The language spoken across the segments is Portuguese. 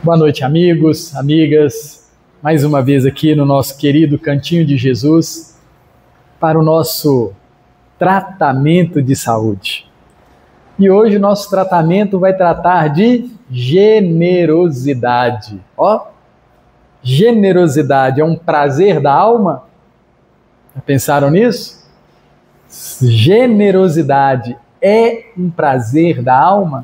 Boa noite, amigos, amigas. Mais uma vez aqui no nosso querido Cantinho de Jesus para o nosso tratamento de saúde. E hoje o nosso tratamento vai tratar de generosidade. Ó, generosidade é um prazer da alma? Já pensaram nisso? Generosidade é um prazer da alma?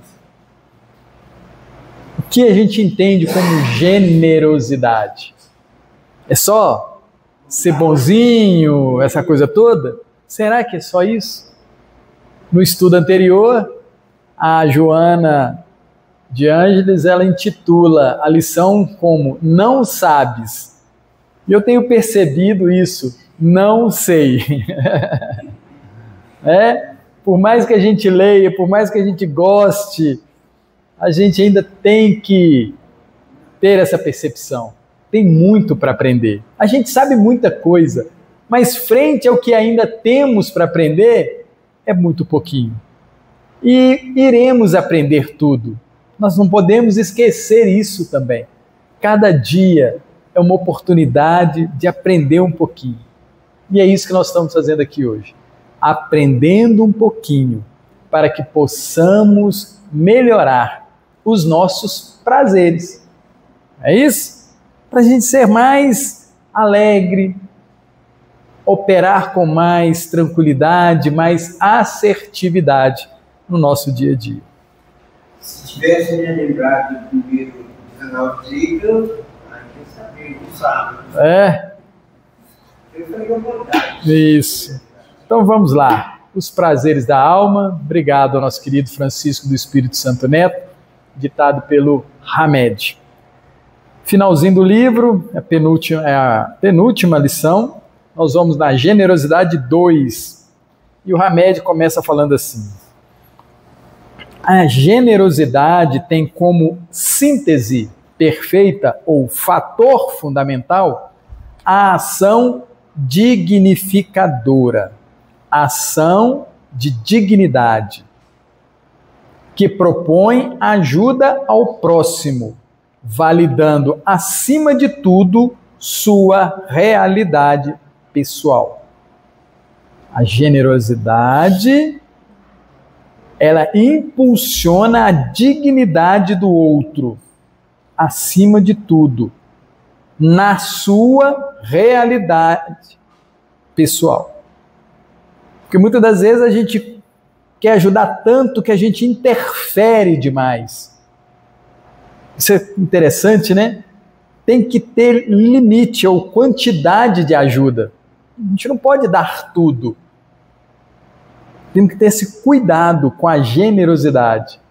O que a gente entende como generosidade? É só ser bonzinho, essa coisa toda? Será que é só isso? No estudo anterior, a Joana de Ângeles, ela intitula a lição como Não Sabes. E eu tenho percebido isso, não sei. Por mais que a gente leia, por mais que a gente goste, a gente ainda tem que ter essa percepção. Tem muito para aprender. A gente sabe muita coisa, mas frente ao que ainda temos para aprender, é muito pouquinho. E iremos aprender tudo. Nós não podemos esquecer isso também. Cada dia é uma oportunidade de aprender um pouquinho. E é isso que nós estamos fazendo aqui hoje. Aprendendo um pouquinho para que possamos melhorar os nossos prazeres. É isso? Para a gente ser mais alegre, operar com mais tranquilidade, mais assertividade no nosso dia a dia. Se tivesse me lembrado do primeiro 19 dias, eu sabia que sábado. Eu falei à vontade. Isso. Então vamos lá. Os prazeres da alma. Obrigado ao nosso querido Francisco do Espírito Santo Neto, ditado pelo Hamed. Finalzinho do livro, é a penúltima lição. Nós vamos na generosidade 2. E o Hamed começa falando assim: a generosidade tem como síntese perfeita ou fator fundamental a ação dignificadora, ação de dignidade, que propõe ajuda ao próximo, validando acima de tudo sua realidade pessoal. A generosidade, ela impulsiona a dignidade do outro, acima de tudo, na sua realidade pessoal. Porque muitas das vezes a gente quer ajudar tanto que a gente interfere demais. Isso é interessante, né? Tem que ter limite ou quantidade de ajuda. A gente não pode dar tudo. Temos que ter esse cuidado com a generosidade.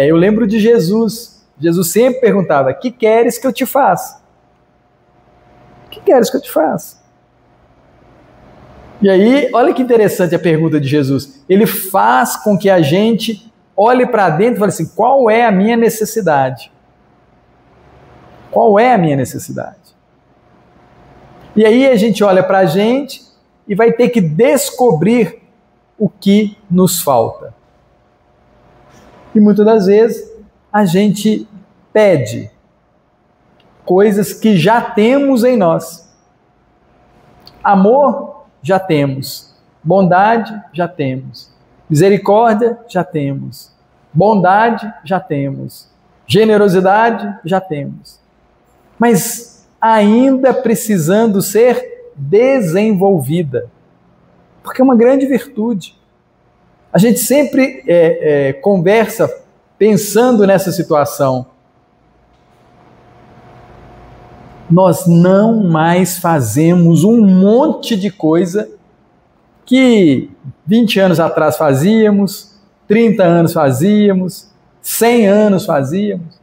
Eu lembro de Jesus. Jesus sempre perguntava: que queres que eu te faça? Que queres que eu te faça? E aí, olha que interessante a pergunta de Jesus. Ele faz com que a gente olhe para dentro e fale assim: qual é a minha necessidade? Qual é a minha necessidade? E aí a gente olha para a gente e vai ter que descobrir o que nos falta. E muitas das vezes a gente pede coisas que já temos em nós. Amor, já temos. Bondade, já temos. Misericórdia, já temos. Bondade, já temos. Generosidade, já temos. Mas ainda precisando ser desenvolvida. Porque é uma grande virtude. A gente sempre conversa pensando nessa situação. Nós não mais fazemos um monte de coisa que 20 anos atrás fazíamos, 30 anos fazíamos, 100 anos fazíamos.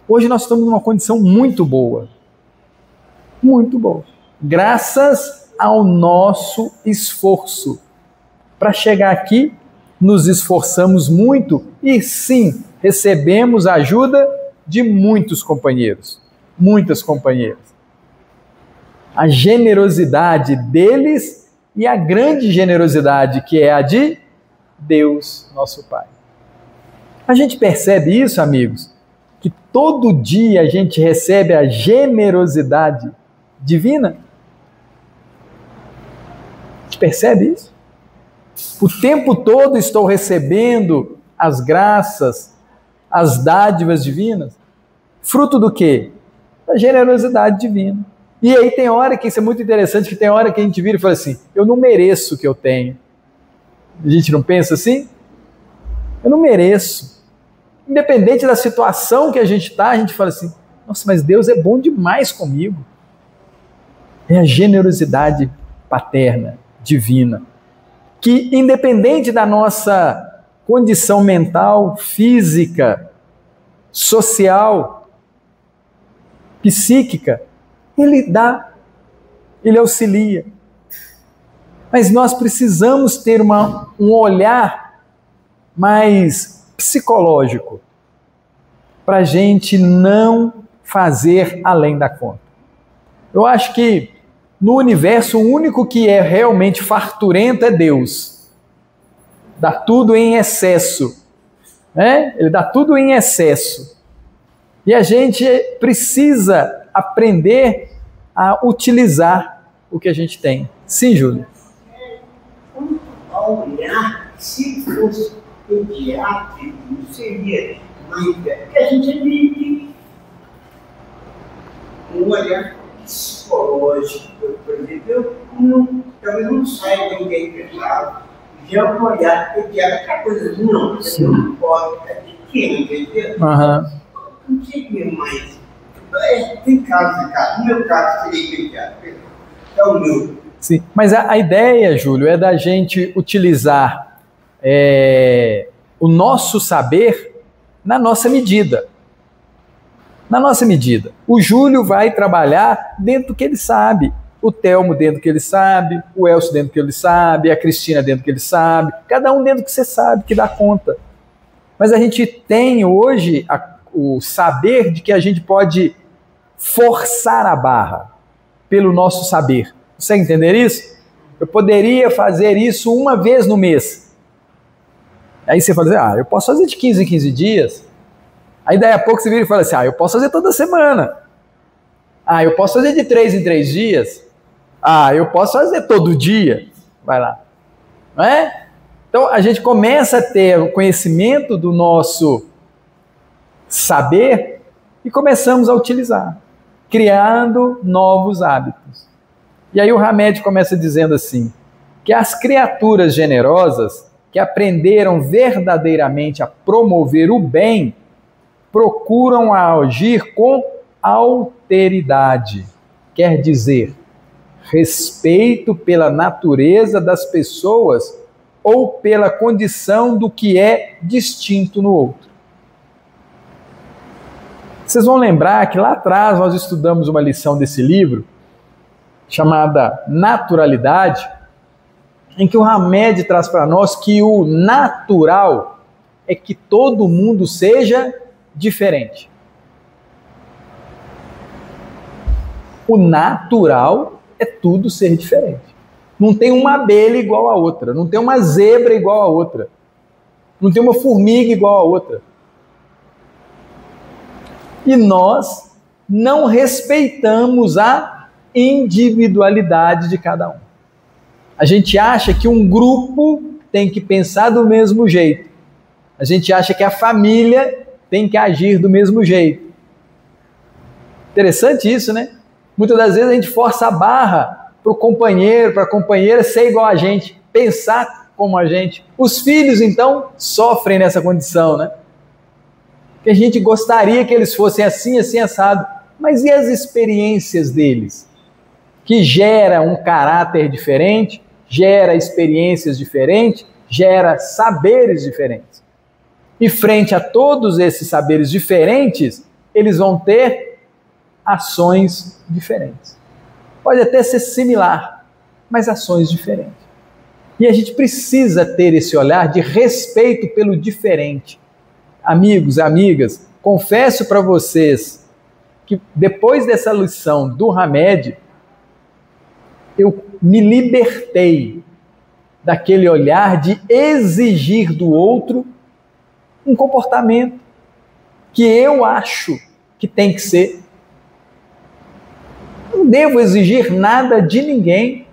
Hoje nós estamos numa condição muito boa. Muito boa. Graças ao nosso esforço. Para chegar aqui, nos esforçamos muito e sim, recebemos a ajuda de muitos companheiros, muitas companheiras. A generosidade deles e a grande generosidade que é a de Deus, nosso Pai. A gente percebe isso, amigos, que todo dia a gente recebe a generosidade divina? Você percebe isso? O tempo todo estou recebendo as graças, as dádivas divinas. Fruto do quê? Da generosidade divina. E aí tem hora que, isso é muito interessante, que tem hora que a gente vira e fala assim, eu não mereço o que eu tenho. A gente não pensa assim? Eu não mereço. Independente da situação que a gente está, a gente fala assim, nossa, mas Deus é bom demais comigo. É a generosidade paterna, divina, que independente da nossa condição mental, física, social, psíquica, Ele dá, Ele auxilia. Mas nós precisamos ter um olhar mais psicológico para a gente não fazer além da conta. Eu acho que no universo o único que é realmente farturento é Deus. Dá tudo em excesso, né? Ele dá tudo em excesso. E a gente precisa aprender a utilizar o que a gente tem. Sim, Júlio? Ao olhar, se fosse pediátrico, seria mais. Porque a gente vive um olhar psicológico, por exemplo, talvez não saiba ninguém pesado. Já um olhar pediátrico, a coisa não pode, é pequeno, entendeu? Não seria mais. Tem casos e casos. No meu caso seria pediátrico. É o meu. Sim, mas a ideia, Júlio, é da gente utilizar o nosso saber na nossa medida. Na nossa medida. O Júlio vai trabalhar dentro do que ele sabe. O Telmo dentro do que ele sabe, o Elcio dentro do que ele sabe, a Cristina dentro do que ele sabe, cada um dentro do que você sabe, que dá conta. Mas a gente tem hoje o saber de que a gente pode forçar a barra pelo nosso saber. Você entender isso? Eu poderia fazer isso uma vez no mês. Aí você fala assim, eu posso fazer de 15 em 15 dias. Aí daí a pouco você vira e fala assim, eu posso fazer toda semana. Eu posso fazer de 3 em 3 dias. Eu posso fazer todo dia. Vai lá. Não é? Então a gente começa a ter o conhecimento do nosso saber e começamos a utilizar, criando novos hábitos. E aí o Hamed começa dizendo assim, que as criaturas generosas que aprenderam verdadeiramente a promover o bem, procuram agir com alteridade. Quer dizer, respeito pela natureza das pessoas ou pela condição do que é distinto no outro. Vocês vão lembrar que lá atrás nós estudamos uma lição desse livro, chamada Naturalidade, em que o Hamed traz para nós que o natural é que todo mundo seja diferente. O natural é tudo ser diferente. Não tem uma abelha igual a outra, não tem uma zebra igual a outra, não tem uma formiga igual a outra. E nós não respeitamos a individualidade de cada um. A gente acha que um grupo tem que pensar do mesmo jeito. A gente acha que a família tem que agir do mesmo jeito. Interessante isso, né? Muitas das vezes a gente força a barra para o companheiro, para a companheira ser igual a gente, pensar como a gente. Os filhos, então, sofrem nessa condição, né? Que a gente gostaria que eles fossem assim, assim, assado. Mas e as experiências deles? Que gera um caráter diferente, gera experiências diferentes, gera saberes diferentes. E frente a todos esses saberes diferentes, eles vão ter ações diferentes. Pode até ser similar, mas ações diferentes. E a gente precisa ter esse olhar de respeito pelo diferente. Amigos, amigas, confesso para vocês que depois dessa lição do Hamed, eu me libertei daquele olhar de exigir do outro um comportamento. que eu acho que tem que ser. Não devo exigir nada de ninguém.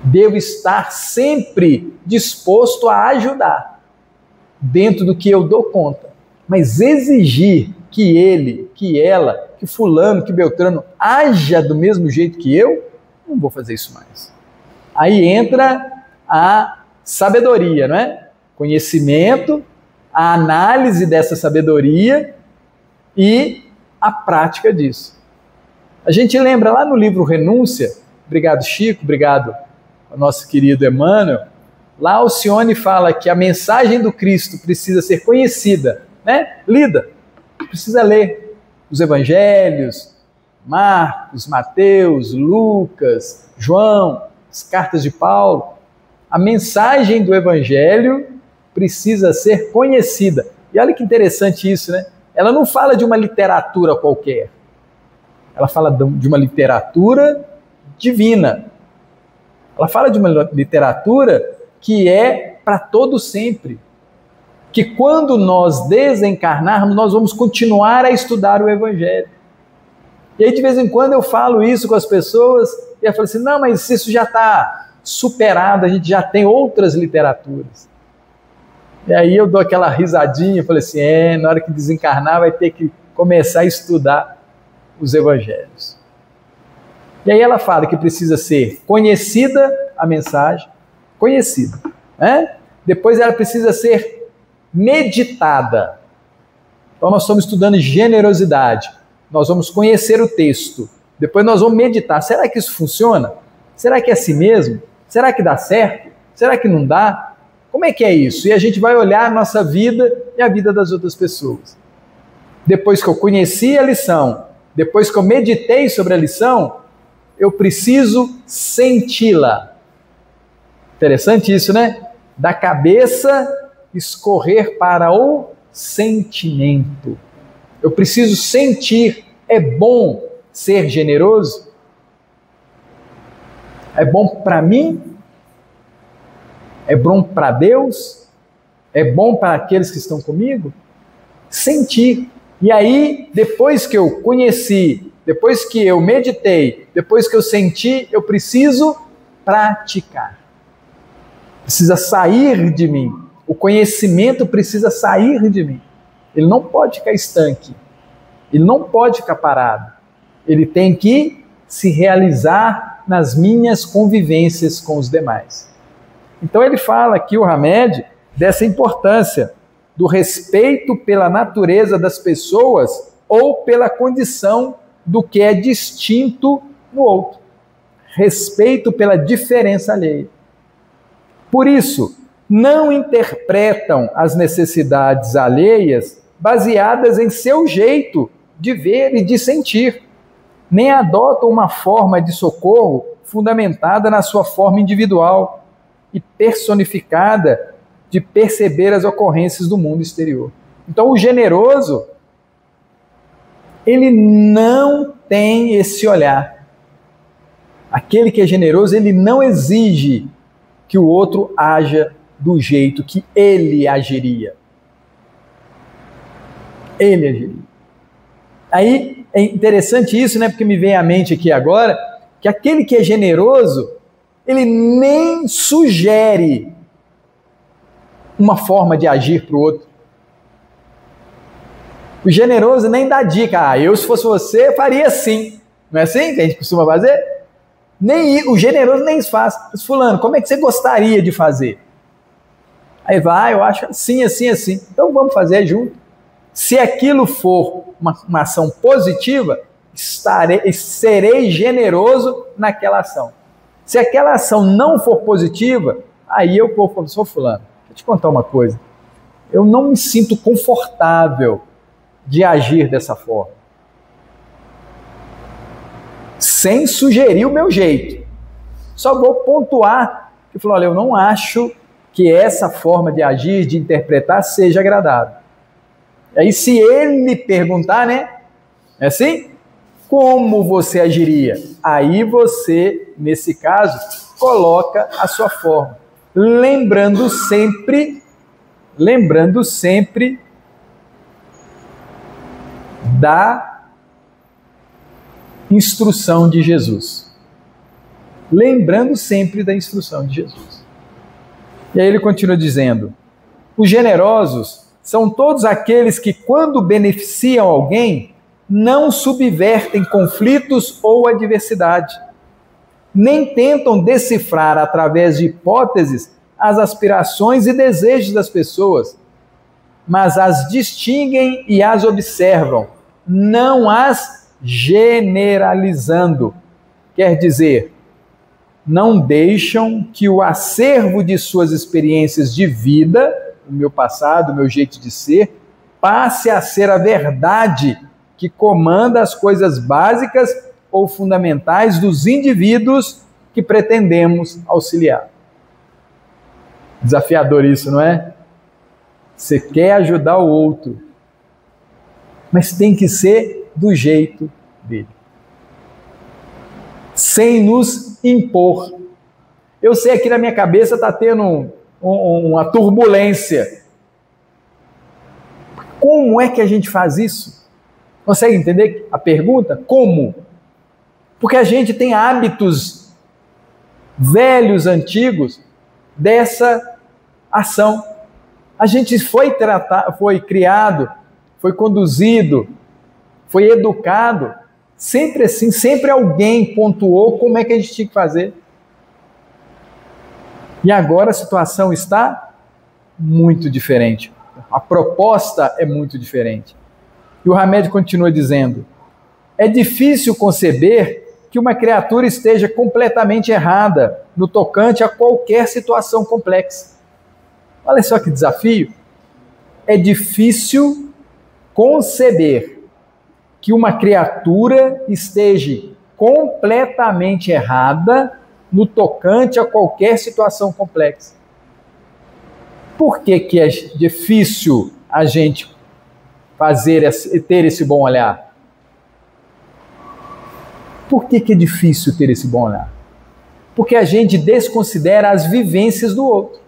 Devo estar sempre disposto a ajudar, dentro do que eu dou conta. Mas exigir que ele, que ela, que fulano, que Beltrano haja do mesmo jeito que eu, não vou fazer isso mais. Aí entra a sabedoria, não é? Conhecimento, a análise dessa sabedoria e a prática disso. A gente lembra lá no livro Renúncia, obrigado Chico, obrigado ao nosso querido Emmanuel, lá Alcione fala que a mensagem do Cristo precisa ser conhecida, né? Lida, precisa ler os evangelhos, Marcos, Mateus, Lucas, João, as cartas de Paulo. A mensagem do evangelho precisa ser conhecida. E olha que interessante isso, né? Ela não fala de uma literatura qualquer. Ela fala de uma literatura divina. Ela fala de uma literatura que é para todo sempre. Que quando nós desencarnarmos, nós vamos continuar a estudar o Evangelho. E aí, de vez em quando, eu falo isso com as pessoas, e eu falo assim, não, mas isso já está superado, a gente já tem outras literaturas. E aí eu dou aquela risadinha, falei assim, na hora que desencarnar, vai ter que começar a estudar os Evangelhos. E aí ela fala que precisa ser conhecida a mensagem, conhecida, né? Depois ela precisa ser meditada. Então nós estamos estudando generosidade. Nós vamos conhecer o texto. Depois nós vamos meditar. Será que isso funciona? Será que é assim mesmo? Será que dá certo? Será que não dá? Como é que é isso? E a gente vai olhar a nossa vida e a vida das outras pessoas. Depois que eu conheci a lição, depois que eu meditei sobre a lição, eu preciso senti-la. Interessante isso, né? Da cabeça escorrer para o sentimento. Eu preciso sentir. É bom ser generoso? É bom para mim? É bom para Deus? É bom para aqueles que estão comigo? Sentir. E aí, depois que eu conheci, depois que eu meditei, depois que eu senti, eu preciso praticar. Precisa sair de mim. O conhecimento precisa sair de mim. Ele não pode ficar estanque. Ele não pode ficar parado. Ele tem que se realizar nas minhas convivências com os demais. Então ele fala aqui, o Hamed, dessa importância do respeito pela natureza das pessoas ou pela condição do que é distinto no outro. Respeito pela diferença alheia. Por isso, não interpretam as necessidades alheias baseadas em seu jeito de ver e de sentir, nem adotam uma forma de socorro fundamentada na sua forma individual e personificada de perceber as ocorrências do mundo exterior. Então, o generoso, ele não tem esse olhar. Aquele que é generoso, ele não exige que o outro haja do jeito que ele agiria. Ele agiria. Aí é interessante isso, né? Porque me vem à mente aqui agora que aquele que é generoso, ele nem sugere uma forma de agir para o outro. O generoso nem dá dica. Eu, se fosse você, faria assim. Não é assim que a gente costuma fazer? O generoso nem isso faz. Mas, fulano, como é que você gostaria de fazer? Aí vai, eu acho assim, assim, assim. Então vamos fazer junto. Se aquilo for uma ação positiva, serei generoso naquela ação. Se aquela ação não for positiva, aí eu vou sou fulano. Deixa eu te contar uma coisa. Eu não me sinto confortável de agir dessa forma. Sem sugerir o meu jeito. Só vou pontuar que falou, olha, eu não acho que essa forma de agir, de interpretar, seja agradável. Aí se ele perguntar, né? É assim? Como você agiria? Aí você, nesse caso, coloca a sua forma. Lembrando sempre da instrução de Jesus. Lembrando sempre da instrução de Jesus. E aí ele continua dizendo: os generosos são todos aqueles que, quando beneficiam alguém, não subvertem conflitos ou adversidade, nem tentam decifrar através de hipóteses as aspirações e desejos das pessoas, mas as distinguem e as observam, não as generalizando. Quer dizer, não deixam que o acervo de suas experiências de vida, o meu passado, o meu jeito de ser, passe a ser a verdade que comanda as coisas básicas ou fundamentais dos indivíduos que pretendemos auxiliar. Desafiador isso, não é? Você quer ajudar o outro, mas tem que ser do jeito dele, sem nos impor. Eu sei aqui na minha cabeça está tendo uma turbulência. Como é que a gente faz isso? Consegue entender a pergunta? Como? Porque a gente tem hábitos velhos, antigos, dessa ação. A gente foi criado, foi conduzido, foi educado, sempre assim, sempre alguém pontuou como é que a gente tinha que fazer. E agora a situação está muito diferente. A proposta é muito diferente. E o Hamed continua dizendo: é difícil conceber que uma criatura esteja completamente errada no tocante a qualquer situação complexa. Olha só que desafio. É difícil conceber que uma criatura esteja completamente errada no tocante a qualquer situação complexa. Por que que é difícil a gente ter esse bom olhar? Por que que é difícil ter esse bom olhar? Porque a gente desconsidera as vivências do outro.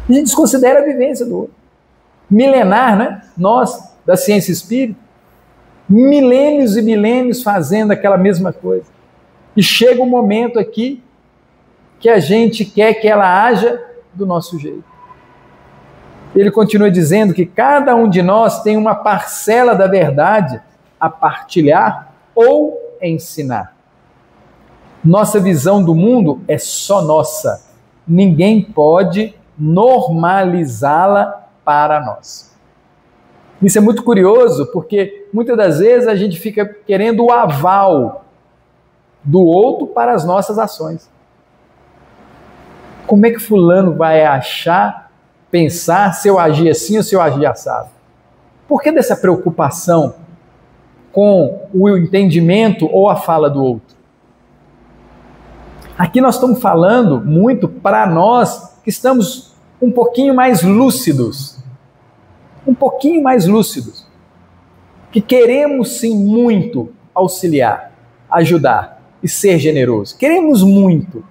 A gente desconsidera a vivência do outro. Milenar, né? Nós, da ciência espírita, milênios e milênios fazendo aquela mesma coisa. E chega um momento aqui que a gente quer que ela haja do nosso jeito. Ele continua dizendo que cada um de nós tem uma parcela da verdade a partilhar ou ensinar. Nossa visão do mundo é só nossa. Ninguém pode normalizá-la para nós. Isso é muito curioso, porque muitas das vezes a gente fica querendo o aval do outro para as nossas ações. Como é que fulano vai pensar se eu agir assim ou se eu agir assado? Por que dessa preocupação com o entendimento ou a fala do outro? Aqui nós estamos falando muito para nós que estamos um pouquinho mais lúcidos. Um pouquinho mais lúcidos. Que queremos sim muito auxiliar, ajudar e ser generoso. Queremos muito.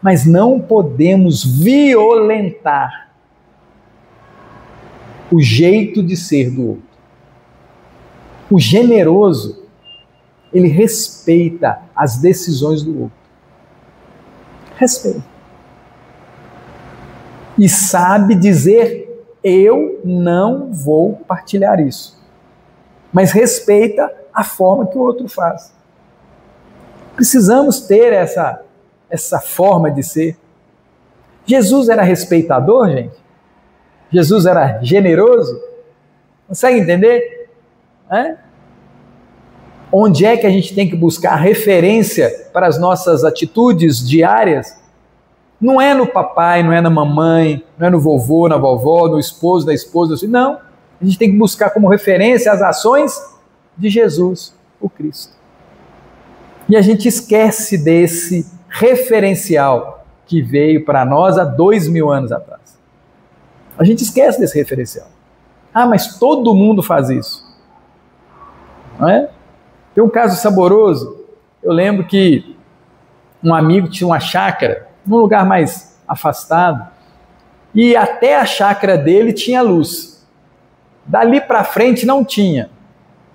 Mas não podemos violentar o jeito de ser do outro. O generoso, ele respeita as decisões do outro. Respeita. E sabe dizer: eu não vou partilhar isso. Mas respeita a forma que o outro faz. Precisamos ter essa forma de ser. Jesus era respeitador, gente? Jesus era generoso? Consegue entender? Onde é que a gente tem que buscar referência para as nossas atitudes diárias? Não é no papai, não é na mamãe, não é no vovô, na vovó, no esposo, na esposa. Não. A gente tem que buscar como referência as ações de Jesus, o Cristo. E a gente esquece desse referencial que veio para nós há 2000 anos atrás. A gente esquece desse referencial. Ah, mas todo mundo faz isso. Não é? Tem um caso saboroso. Eu lembro que um amigo tinha uma chácara num lugar mais afastado e até a chácara dele tinha luz. Dali para frente não tinha.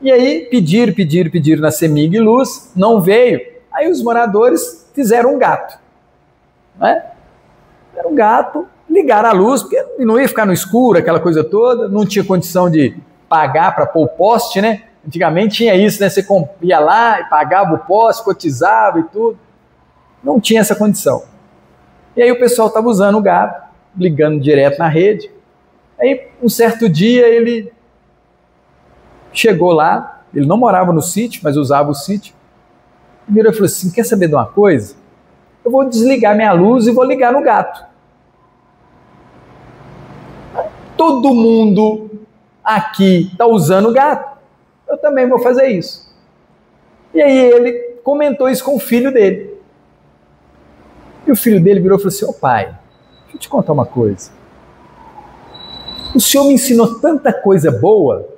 E aí pediram na CEMIG Luz, não veio. Aí os moradores fizeram um gato. Né? Fizeram um gato, ligaram a luz, porque não ia ficar no escuro, aquela coisa toda, não tinha condição de pagar para pôr o poste, né? Antigamente tinha isso, né? Você ia lá e pagava o poste, cotizava e tudo. Não tinha essa condição. E aí o pessoal estava usando o gato, ligando direto na rede. Aí um certo dia ele chegou lá, ele não morava no sítio, mas usava o sítio. E virou e falou assim: quer saber de uma coisa? Eu vou desligar minha luz e vou ligar no gato. Todo mundo aqui está usando o gato, eu também vou fazer isso. E aí ele comentou isso com o filho dele. E o filho dele virou e falou assim: ô pai, deixa eu te contar uma coisa. O senhor me ensinou tanta coisa boa,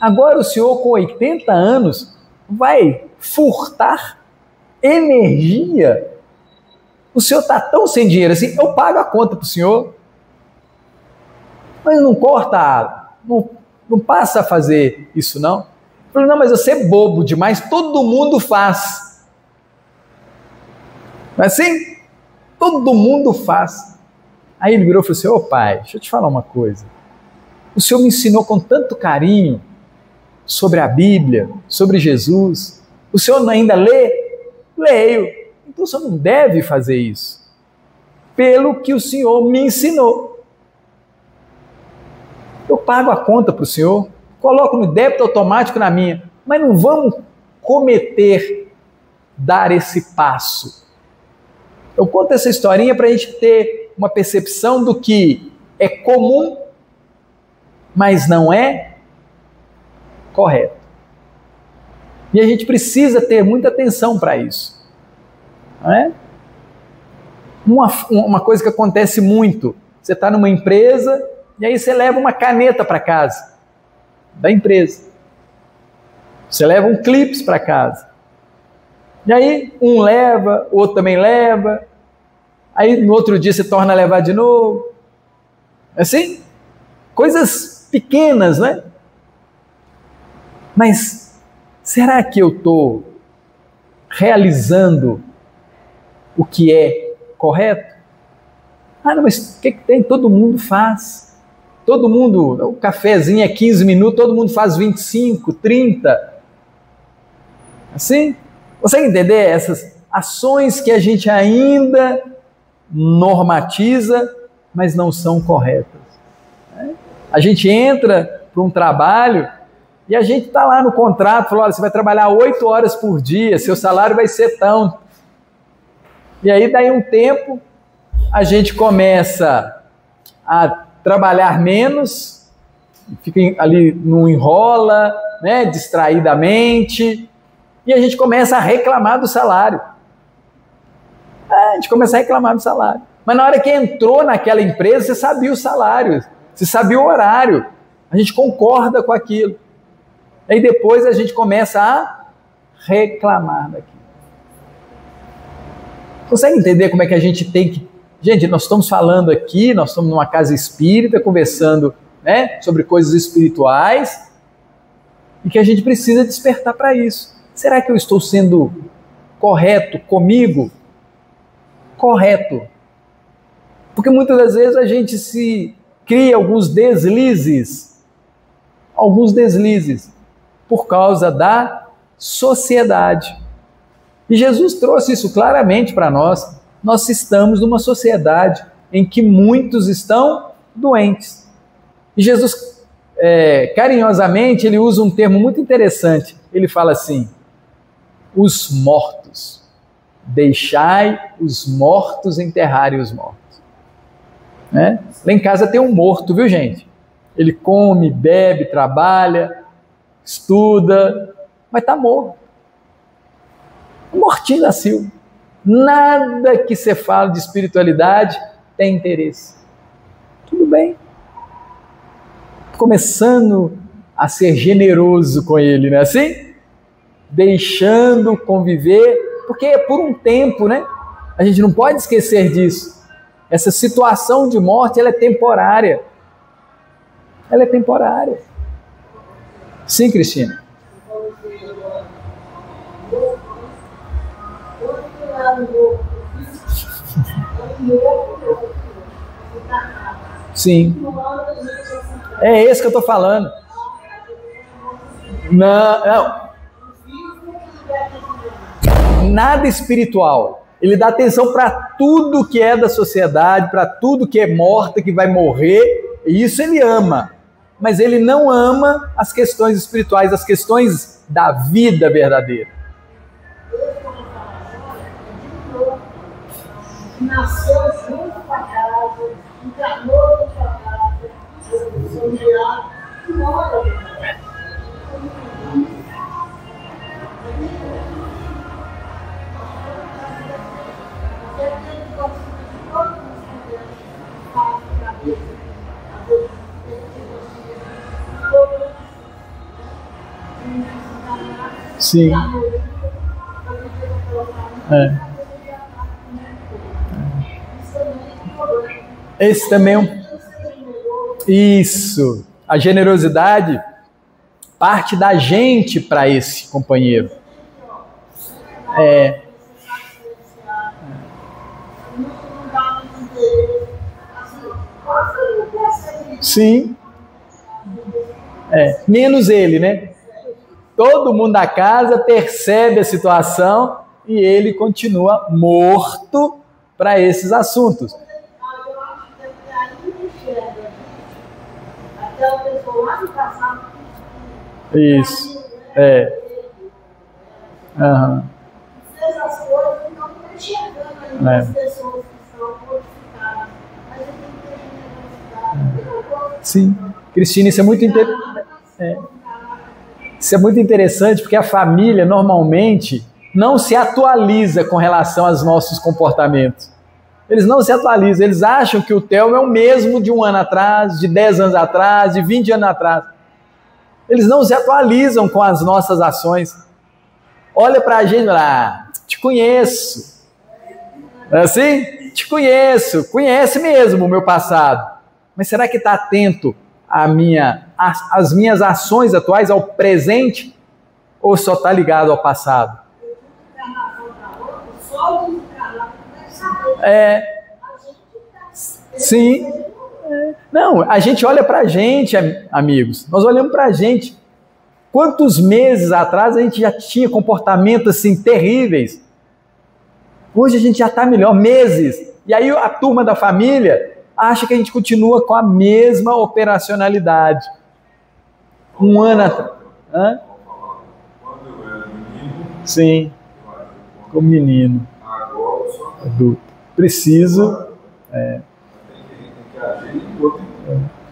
agora o senhor com 80 anos vai furtar energia? O senhor está tão sem dinheiro assim, eu pago a conta para o senhor, mas não corta, não passa a fazer isso não. Eu falei: não, mas você é bobo demais, todo mundo faz. Não é assim? Todo mundo faz. Aí ele virou e falou assim: ô pai, deixa eu te falar uma coisa. O senhor me ensinou com tanto carinho sobre a Bíblia, sobre Jesus. O senhor ainda lê? Leio. Então o senhor não deve fazer isso. Pelo que o senhor me ensinou. Eu pago a conta para o senhor, coloco no débito automático na minha, mas não vamos dar esse passo. Eu conto essa historinha para a gente ter uma percepção do que é comum, mas não é correto. E a gente precisa ter muita atenção para isso. Não é? Uma coisa que acontece muito, você está numa empresa e aí você leva uma caneta para casa da empresa. Você leva um clips para casa. E aí um leva, o outro também leva. Aí no outro dia você torna a levar de novo. Assim, coisas pequenas, né? Mas será que eu estou realizando o que é correto? Ah, não, mas o que tem? Todo mundo faz. Todo mundo, o cafezinho é 15 minutos, todo mundo faz 25, 30. Assim? Consegue entender essas ações que a gente ainda normatiza, mas não são corretas? A gente entra para um trabalho e a gente está lá no contrato, falou: olha, você vai trabalhar 8 horas por dia, seu salário vai ser tão. E aí, daí um tempo, a gente começa a trabalhar menos, fica ali, não enrola, né, distraidamente, e a gente começa a reclamar do salário. A gente começa a reclamar do salário. Mas na hora que entrou naquela empresa, você sabia o salário, você sabia o horário, a gente concorda com aquilo. Aí depois a gente começa a reclamar daquilo. Consegue entender como é que a gente tem que... Gente, nós estamos falando aqui, nós estamos numa casa espírita, conversando, né, sobre coisas espirituais, e que a gente precisa despertar para isso. Será que eu estou sendo correto comigo? Correto. Porque muitas das vezes a gente se cria alguns deslizes por causa da sociedade. E Jesus trouxe isso claramente para nós. Nós estamos numa sociedade em que muitos estão doentes. E Jesus, carinhosamente, ele usa um termo muito interessante. Ele fala assim: os mortos. Deixai os mortos enterrarem os mortos. Né? Lá em casa tem um morto, viu, gente? Ele come, bebe, trabalha, estuda, mas está morto. Um mortinho da Silva. Nada que você fale de espiritualidade tem interesse. Tudo bem. Começando a ser generoso com ele, não é assim? Deixando conviver, porque é por um tempo, né? A gente não pode esquecer disso. Essa situação de morte, ela é temporária. Ela é temporária. Sim, Cristina. Sim. É esse que eu estou falando. Não. Nada espiritual. Ele dá atenção para tudo que é da sociedade, para tudo que é morta, que vai morrer. E isso ele ama. Mas ele não ama as questões espirituais, as questões da vida verdadeira. Nasceu junto com a casa, encarnou com a casa, familiar, e mora. Sim. Esse também é um... Isso. A generosidade parte da gente para esse companheiro. Sim. Menos ele, né? Todo mundo da casa percebe a situação e ele continua morto para esses assuntos. Isso. Uhum. Sim. Cristina, isso é muito Isso é muito interessante porque a família normalmente não se atualiza com relação aos nossos comportamentos. Eles não se atualizam, eles acham que o Theo é o mesmo de 1 ano atrás, de 10 anos atrás, de 20 anos atrás. Eles não se atualizam com as nossas ações. Olha para a gente lá, te conheço. É assim? Te conheço, conhece mesmo o meu passado. Mas será que está atento às minhas ações atuais, ao presente? Ou só está ligado ao passado? Sim. Não, a gente olha pra gente, amigos. Nós olhamos pra gente. Quantos meses atrás a gente já tinha comportamentos assim terríveis? Hoje a gente já está melhor, meses. E aí a turma da família acha que a gente continua com a mesma operacionalidade. 1 ano atrás. Hã? Quando eu era menino. Sim. Como menino. Agora eu sou adulto. Preciso. Tem que agir em outro.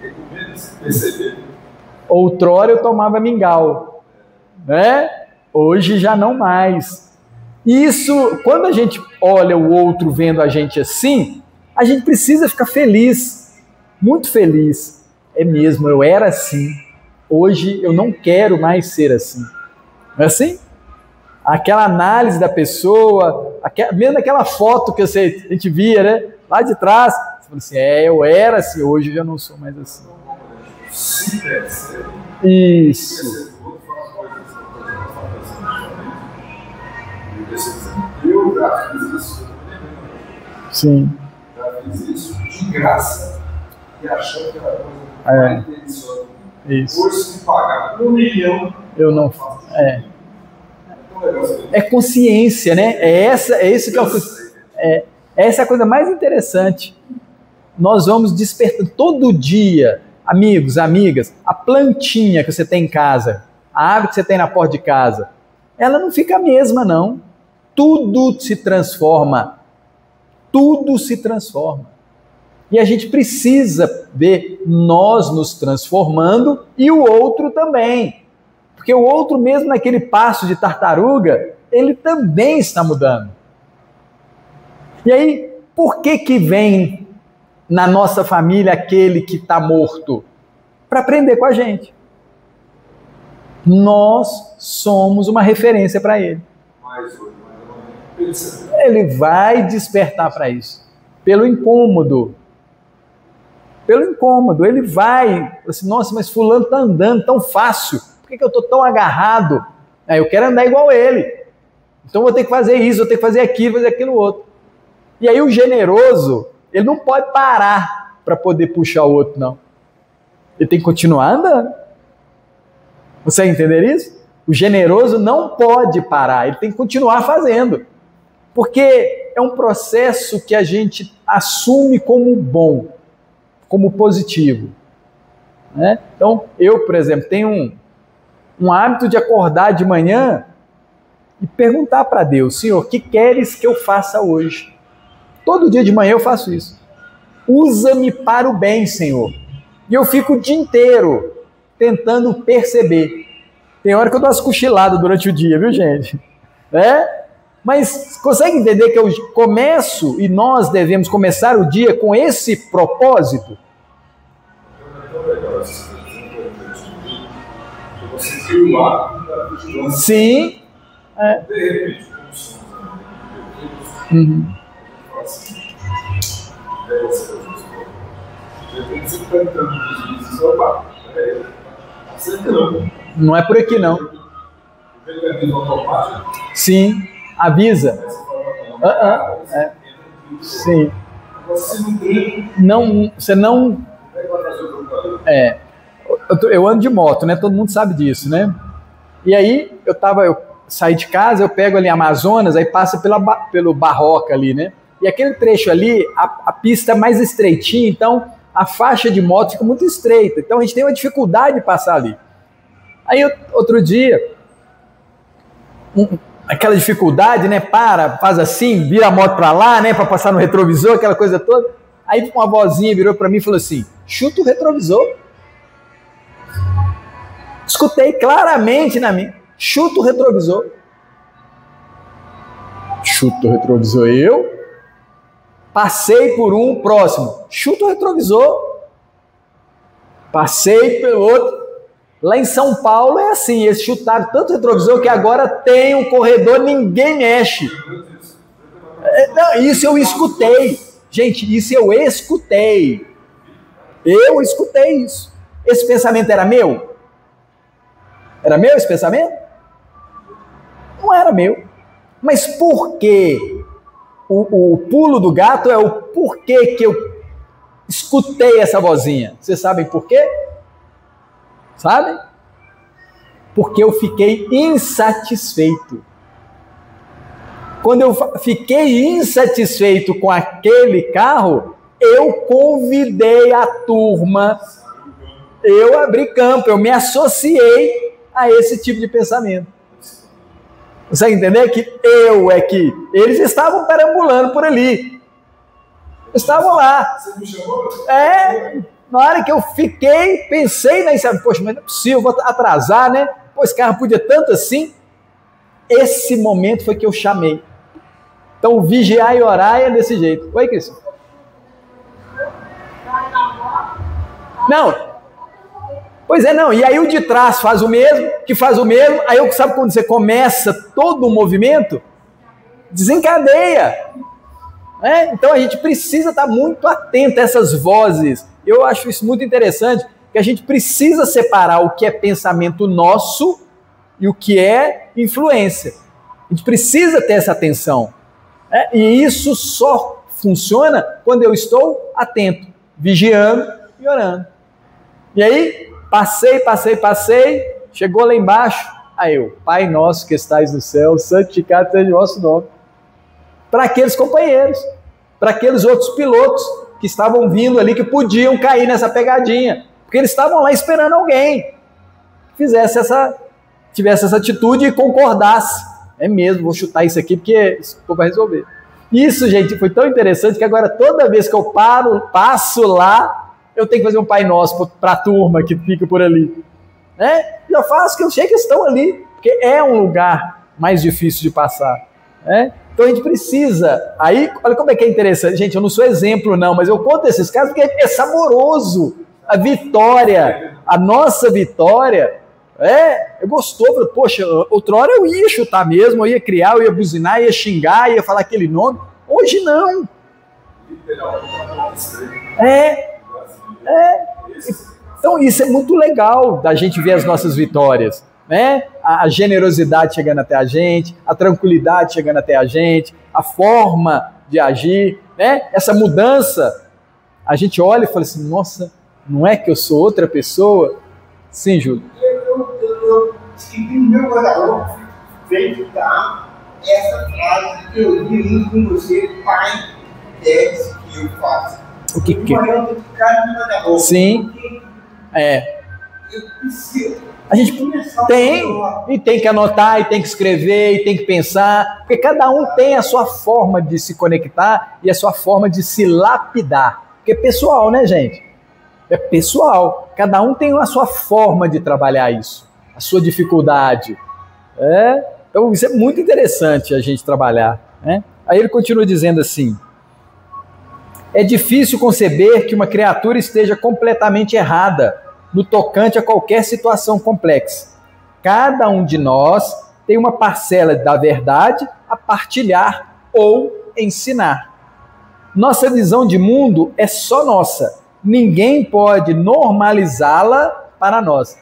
Tem que medo de se perceber. Outrora eu tomava mingau, né? Hoje já não mais. Isso, quando a gente olha o outro vendo a gente assim, a gente precisa ficar feliz, muito feliz. É mesmo, eu era assim. Hoje eu não quero mais ser assim. Não é assim? Aquela análise da pessoa, mesmo aquela foto que a gente via, né? Lá de trás, você fala assim, eu era assim, hoje eu já não sou mais assim. Se percebe. Isso. Eu já fiz isso. Sim. Já fiz isso de graça e achando que era coisa mais deliciosa. Isso. Hoje, se me pagar 1 milhão, eu não faço. É consciência, né? Essa é a coisa mais interessante. Nós vamos despertando todo dia, amigos, amigas, a plantinha que você tem em casa, a árvore que você tem na porta de casa, ela não fica a mesma, não. Tudo se transforma. Tudo se transforma. E a gente precisa ver nós nos transformando e o outro também. Porque o outro, mesmo naquele passo de tartaruga, ele também está mudando. E aí, por que vem na nossa família aquele que está morto? Para aprender com a gente. Nós somos uma referência para ele. Ele vai despertar para isso. Pelo incômodo. pelo incômodo. Ele vai, assim, nossa, mas fulano está andando tão fácil, por que eu estou tão agarrado? Eu quero andar igual ele, então vou ter que fazer isso, vou ter que fazer aquilo, fazer aquilo outro. E aí o generoso, ele não pode parar para poder puxar o outro, não. Ele tem que continuar andando. Você entender isso? O generoso não pode parar, ele tem que continuar fazendo. Porque é um processo que a gente assume como bom, como positivo. Né? Então, eu, por exemplo, tenho um hábito de acordar de manhã e perguntar para Deus, Senhor, o que queres que eu faça hoje? Todo dia de manhã eu faço isso. Usa-me para o bem, Senhor. E eu fico o dia inteiro tentando perceber. Tem hora que eu dou umas cochiladas durante o dia, viu, gente? Mas consegue entender que eu começo e nós devemos começar o dia com esse propósito? Sim. Não é por aqui, não. Sim, avisa. Sim. Não, você não. Eu ando de moto, né? Todo mundo sabe disso, né? E aí eu saí de casa, eu pego ali Amazonas, aí passa pelo Barroca ali, né? E aquele trecho ali, a pista é mais estreitinha, então a faixa de moto fica muito estreita. Então a gente tem uma dificuldade de passar ali. Aí outro dia, aquela dificuldade, né? Faz assim, vira a moto para lá, né? Para passar no retrovisor, aquela coisa toda. Aí uma vozinha virou para mim e falou assim: chuta o retrovisor. Escutei claramente na minha: chuta o retrovisor. Chuta o retrovisor. Eu passei por um próximo. Chuta o retrovisor. Passei pelo outro. Lá em São Paulo é assim, eles chutaram tanto retrovisor que agora tem um corredor, ninguém mexe. Não, isso eu escutei. Gente, isso eu escutei. Eu escutei isso. Esse pensamento era meu? Era meu esse pensamento? Não era meu. Mas por quê? O pulo do gato é o porquê que eu escutei essa vozinha. Vocês sabem por quê? Sabe? Porque eu fiquei insatisfeito. Quando eu fiquei insatisfeito com aquele carro, eu convidei a turma, eu abri campo, eu me associei a esse tipo de pensamento. Você entender que eles estavam perambulando por ali. Estavam lá. Você me chamou? Na hora que eu pensei, né, poxa, mas não é possível, vou atrasar, né? Pô, esse carro podia tanto assim. Esse momento foi que eu chamei. Então, vigiar e orar é desse jeito. Oi, Cristian? Não. Pois é, não. E aí o de trás faz o mesmo, que faz o mesmo. Aí, sabe quando você começa todo o movimento? Desencadeia. Então, a gente precisa estar muito atento a essas vozes. Eu acho isso muito interessante, que a gente precisa separar o que é pensamento nosso e o que é influência. A gente precisa ter essa atenção. E isso só funciona quando eu estou atento, vigiando e orando. E aí, passei, chegou lá embaixo, aí Pai nosso que estais no céu, santificado seja o vosso nome. Para aqueles companheiros, para aqueles outros pilotos que estavam vindo ali, que podiam cair nessa pegadinha, porque eles estavam lá esperando alguém que tivesse essa atitude e concordasse. É mesmo, vou chutar isso aqui porque isso vai resolver. Isso, gente, foi tão interessante que agora toda vez que eu passo lá, eu tenho que fazer um Pai Nosso para a turma que fica por ali. Eu faço, que eu sei que estão ali, porque é um lugar mais difícil de passar. Então a gente precisa, aí, olha como é que é interessante, gente, eu não sou exemplo não, mas eu conto esses casos porque é saboroso, a vitória, a nossa vitória, é gostoso, poxa, outrora eu ia chutar mesmo, eu ia criar, eu ia buzinar, ia xingar, ia falar aquele nome, hoje não. Então isso é muito legal da gente ver as nossas vitórias, né? A generosidade chegando até a gente, a tranquilidade chegando até a gente, a forma de agir, né? Essa mudança, a gente olha e fala assim, nossa, não é que eu sou outra pessoa? Sim, Júlio. Eu escrevi no meu guarda-roupa, veio dar essa frase que eu li com você, pai, deve que eu faço. O que que? Sim. Eu preciso. A gente tem que anotar, e tem que escrever, e tem que pensar, porque cada um tem a sua forma de se conectar e a sua forma de se lapidar. Porque é pessoal, né, gente? É pessoal. Cada um tem a sua forma de trabalhar isso, a sua dificuldade. Então isso é muito interessante a gente trabalhar, né? Aí ele continua dizendo assim, é difícil conceber que uma criatura esteja completamente errada no tocante a qualquer situação complexa. Cada um de nós tem uma parcela da verdade a partilhar ou ensinar. Nossa visão de mundo é só nossa. Ninguém pode normalizá-la para nós.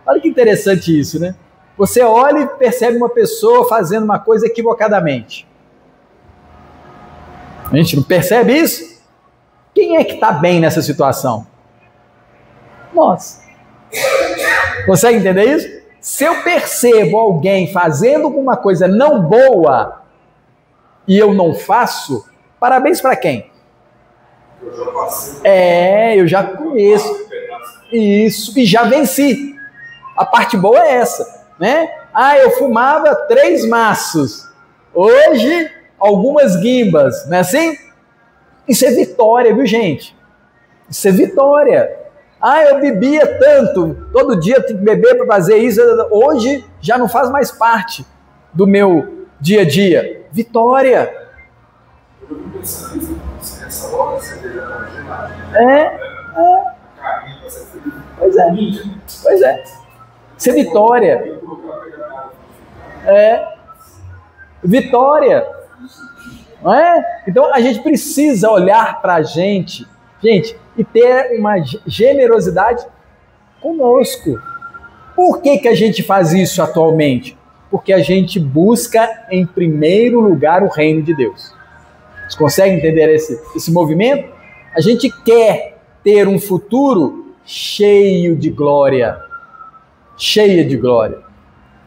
Olha que interessante isso, né? Você olha e percebe uma pessoa fazendo uma coisa equivocadamente. A gente não percebe isso? Quem é que está bem nessa situação? Nós. Consegue entender isso? Se eu percebo alguém fazendo alguma coisa não boa e eu não faço, parabéns para quem? Eu já conheço. Isso, e já venci. A parte boa é essa, né? Eu fumava 3 maços. Hoje, algumas guimbas, não é assim? Isso é vitória, viu, gente? Isso é vitória. Eu bebia tanto, todo dia eu tenho que beber para fazer isso. Hoje já não faz mais parte do meu dia a dia. Vitória. Eu não pensando nessa hora, você teria congelado. Pois é. Isso é vitória. Vitória. Não é? Então a gente precisa olhar para a gente, e ter uma generosidade conosco. Por que a gente faz isso atualmente? Porque a gente busca em primeiro lugar o reino de Deus. Vocês conseguem entender esse movimento? A gente quer ter um futuro cheio de glória. Cheia de glória.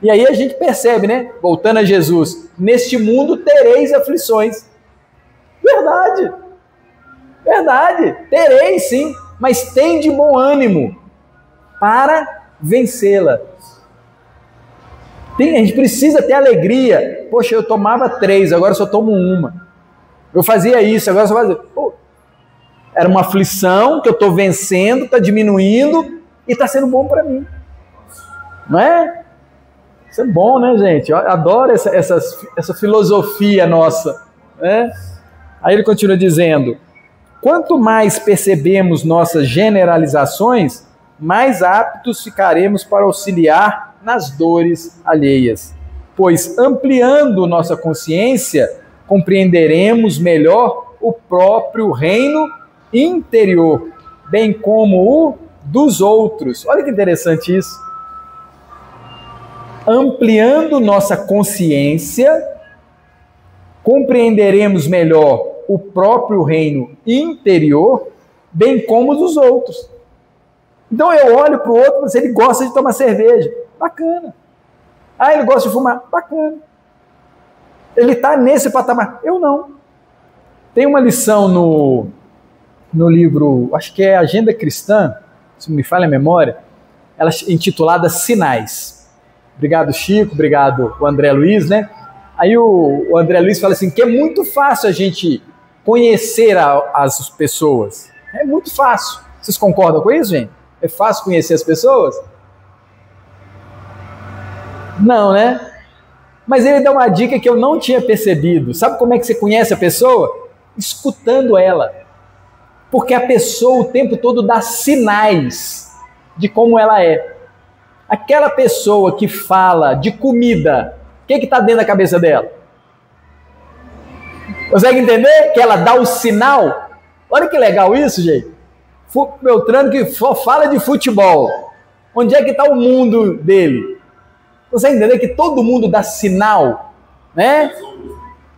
E aí a gente percebe, né? Voltando a Jesus, neste mundo tereis aflições. Verdade, tereis sim, mas tem de bom ânimo para vencê-la. A gente precisa ter alegria. Poxa, eu tomava 3, agora só tomo 1. Eu fazia isso, agora só fazia. Era uma aflição que eu estou vencendo, está diminuindo e está sendo bom para mim. Não é? Isso é bom, né, gente? Eu adoro essa filosofia nossa. Né? Aí ele continua dizendo, quanto mais percebemos nossas generalizações, mais aptos ficaremos para auxiliar nas dores alheias. Pois, ampliando nossa consciência, compreenderemos melhor o próprio reino interior, bem como o dos outros. Olha que interessante isso. Ampliando nossa consciência, compreenderemos melhor o próprio reino interior, bem como os dos outros. Então eu olho para o outro, se ele gosta de tomar cerveja, bacana. Ele gosta de fumar, bacana. Ele está nesse patamar, eu não. Tem uma lição no livro, acho que é Agenda Cristã, se não me falha a memória, ela é intitulada Sinais. Obrigado, Chico, obrigado o André Luiz, né? Aí o André Luiz fala assim, que é muito fácil a gente conhecer as pessoas. É muito fácil. Vocês concordam com isso, gente? É fácil conhecer as pessoas? Não, né? Mas ele dá uma dica que eu não tinha percebido. Sabe como é que você conhece a pessoa? Escutando ela. Porque a pessoa o tempo todo dá sinais de como ela é. Aquela pessoa que fala de comida, o que está dentro da cabeça dela? Consegue entender? Que ela dá o sinal? Olha que legal isso, gente. Beltrano que só fala de futebol. Onde é que está o mundo dele? Você entender que todo mundo dá sinal, né?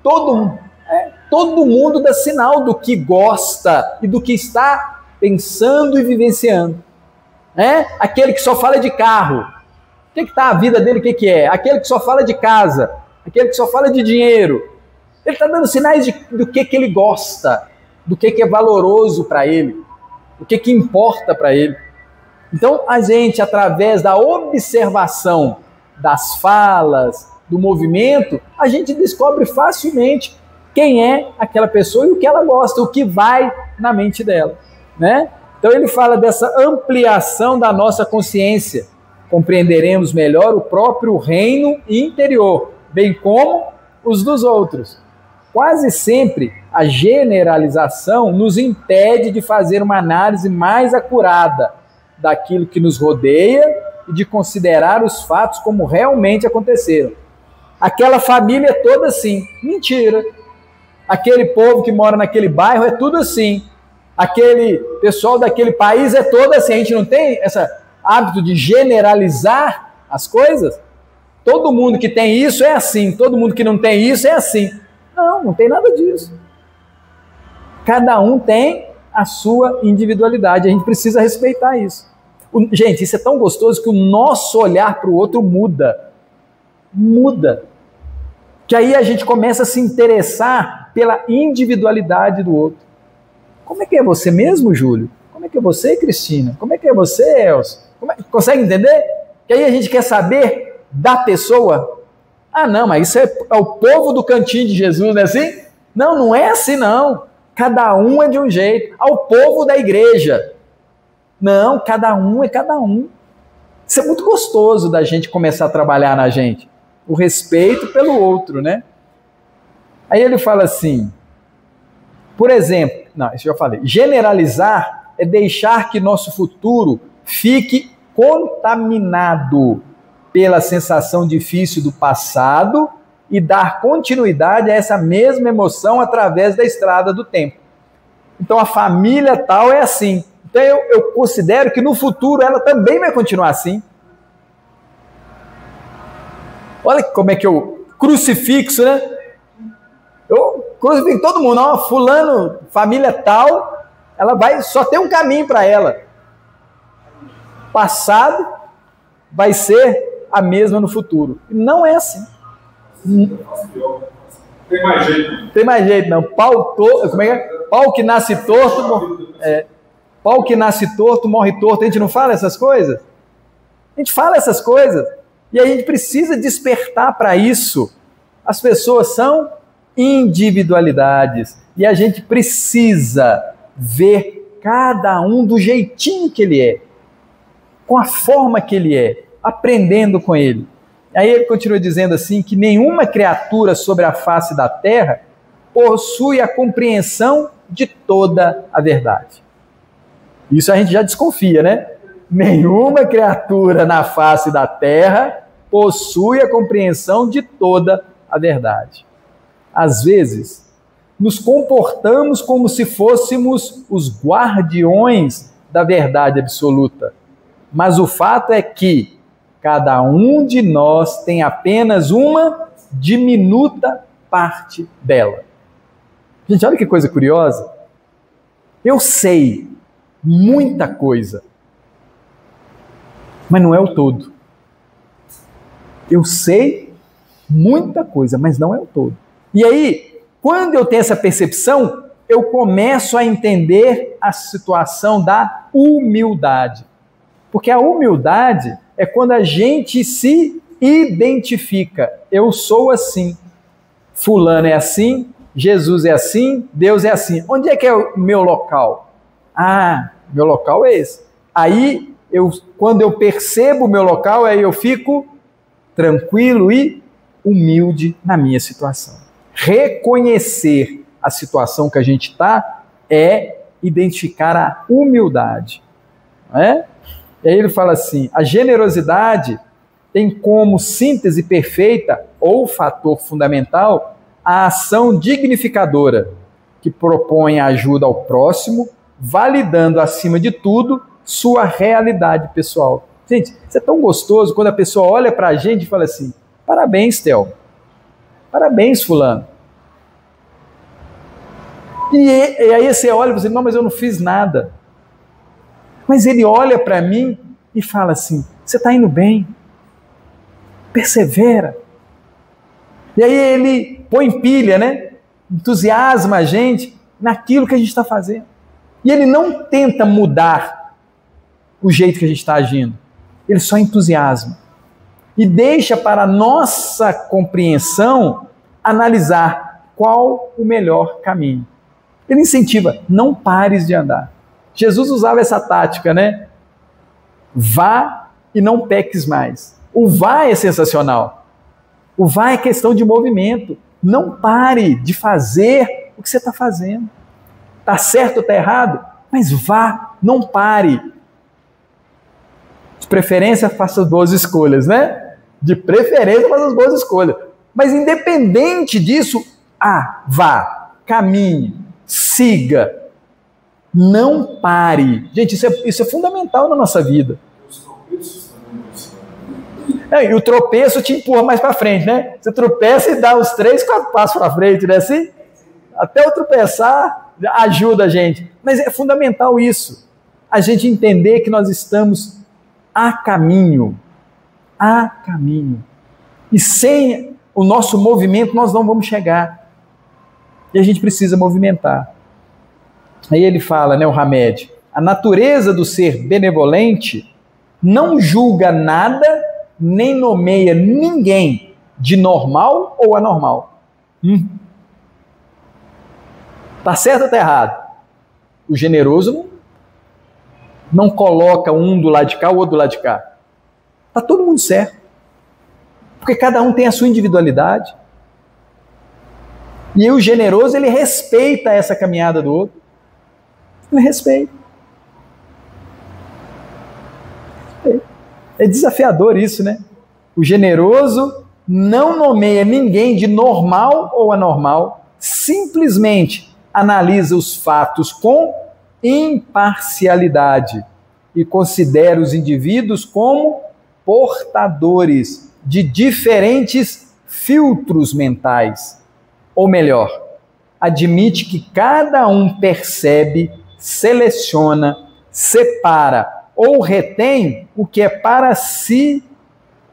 Todo mundo dá sinal do que gosta e do que está pensando e vivenciando. Né? Aquele que só fala de carro, o que está a vida dele, o que é? Aquele que só fala de casa, aquele que só fala de dinheiro, ele está dando sinais do que ele gosta, do que é valoroso para ele, o que importa para ele. Então, a gente, através da observação das falas, do movimento, a gente descobre facilmente quem é aquela pessoa e o que ela gosta, o que vai na mente dela, né? Então ele fala dessa ampliação da nossa consciência. Compreenderemos melhor o próprio reino interior, bem como os dos outros. Quase sempre a generalização nos impede de fazer uma análise mais acurada daquilo que nos rodeia e de considerar os fatos como realmente aconteceram. Aquela família é toda assim. Mentira. Aquele povo que mora naquele bairro é tudo assim. Aquele pessoal daquele país é todo assim. A gente não tem esse hábito de generalizar as coisas? Todo mundo que tem isso é assim, todo mundo que não tem isso é assim. Não, não tem nada disso. Cada um tem a sua individualidade, a gente precisa respeitar isso. Gente, isso é tão gostoso que o nosso olhar para o outro muda. Muda. Que aí a gente começa a se interessar pela individualidade do outro. Como é que é você mesmo, Júlio? Como é que é você, Cristina? Como é que é você, Elcio? Consegue entender? Que aí a gente quer saber da pessoa. Ah, não, mas isso é o povo do cantinho de Jesus, não é assim? Não, não é assim não. Cada um é de um jeito. Ao povo da igreja. Não, cada um é cada um. Isso é muito gostoso da gente começar a trabalhar na gente. O respeito pelo outro, né? Aí ele fala assim, por exemplo, não, isso eu já falei, generalizar é deixar que nosso futuro fique contaminado pela sensação difícil do passado e dar continuidade a essa mesma emoção através da estrada do tempo. Então a família tal é assim. Então eu considero que no futuro ela também vai continuar assim. Olha como é que eu crucifixo, né? Eu crucifico todo mundo. Ó, fulano, família tal, ela vai só ter um caminho para ela. Passado vai ser a mesma no futuro. Não é assim. Tem mais jeito. Tem mais jeito, não. Como é que é? Pau que nasce torto, pau que nasce torto, morre torto. A gente não fala essas coisas? A gente fala essas coisas. E a gente precisa despertar para isso. As pessoas são individualidades. E a gente precisa ver cada um do jeitinho que ele é. Com a forma que ele é. Aprendendo com ele. Aí ele continua dizendo assim, que nenhuma criatura sobre a face da terra possui a compreensão de toda a verdade. Isso a gente já desconfia, né? Nenhuma criatura na face da terra possui a compreensão de toda a verdade. Às vezes, nos comportamos como se fôssemos os guardiões da verdade absoluta. Mas o fato é que cada um de nós tem apenas uma diminuta parte dela. Gente, olha que coisa curiosa. Eu sei muita coisa, mas não é o todo. Eu sei muita coisa, mas não é o todo. E aí, quando eu tenho essa percepção, eu começo a entender a situação da humildade. Porque a humildade é quando a gente se identifica. Eu sou assim. Fulano é assim, Jesus é assim, Deus é assim. Onde é que é o meu local? Ah, meu local é esse. Aí, quando eu percebo o meu local, aí eu fico tranquilo e humilde na minha situação. Reconhecer a situação que a gente está é identificar a humildade. Não é? E aí ele fala assim, a generosidade tem como síntese perfeita ou fator fundamental a ação dignificadora que propõe a ajuda ao próximo, validando acima de tudo sua realidade pessoal. Gente, isso é tão gostoso quando a pessoa olha para a gente e fala assim: parabéns, Theo. Parabéns, fulano. E aí você olha e você diz: não, mas eu não fiz nada. Mas ele olha para mim e fala assim: você está indo bem. Persevera. E aí ele põe pilha, né? Entusiasma a gente naquilo que a gente está fazendo. E ele não tenta mudar o jeito que a gente está agindo. Ele só entusiasma. E deixa para a nossa compreensão analisar qual o melhor caminho. Ele incentiva: não pares de andar. Jesus usava essa tática, né? Vá e não peques mais. O vá é sensacional. O vá é questão de movimento. Não pare de fazer o que você está fazendo. Está certo ou está errado? Mas vá, não pare. De preferência, faça as boas escolhas, né? De preferência, faça as boas escolhas. Mas independente disso, vá, caminhe, siga. Não pare. Gente, isso é fundamental na nossa vida. E o tropeço te empurra mais para frente, né? Você tropeça e dá uns 3, 4 passos para frente, né? Assim, até eu tropeçar, ajuda a gente. Mas é fundamental isso. A gente entender que nós estamos a caminho. A caminho. E sem o nosso movimento, nós não vamos chegar. E a gente precisa movimentar. Aí ele fala, né, o Hamed: a natureza do ser benevolente não julga nada, nem nomeia ninguém de normal ou anormal. Tá certo ou tá errado? O generoso não coloca um do lado de cá, o outro do lado de cá. Tá todo mundo certo. Porque cada um tem a sua individualidade. E o generoso, ele respeita essa caminhada do outro. Ele respeita. É desafiador isso, né? O generoso não nomeia ninguém de normal ou anormal, simplesmente analisa os fatos com imparcialidade e considera os indivíduos como portadores de diferentes filtros mentais. Ou melhor, admite que cada um percebe, seleciona, separa ou retém o que é para si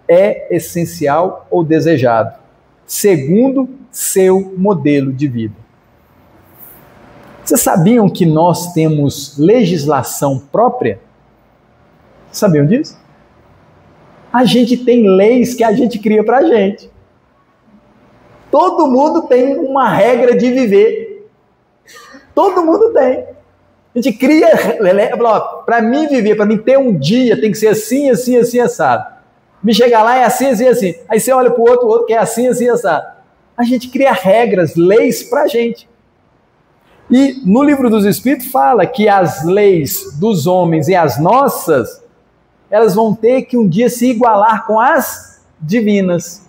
é essencial ou desejado, segundo seu modelo de vida. Vocês sabiam que nós temos legislação própria? Sabiam disso? A gente tem leis que a gente cria para a gente. Todo mundo tem uma regra de viver. Todo mundo tem. A gente cria, para mim viver, para mim ter um dia, tem que ser assim, assim, assim, assado. Me chegar lá é assim, assim, assim. Aí você olha para o outro que é assim, assim, assado. A gente cria regras, leis para a gente. E no Livro dos Espíritos fala que as leis dos homens e as nossas, elas vão ter que um dia se igualar com as divinas.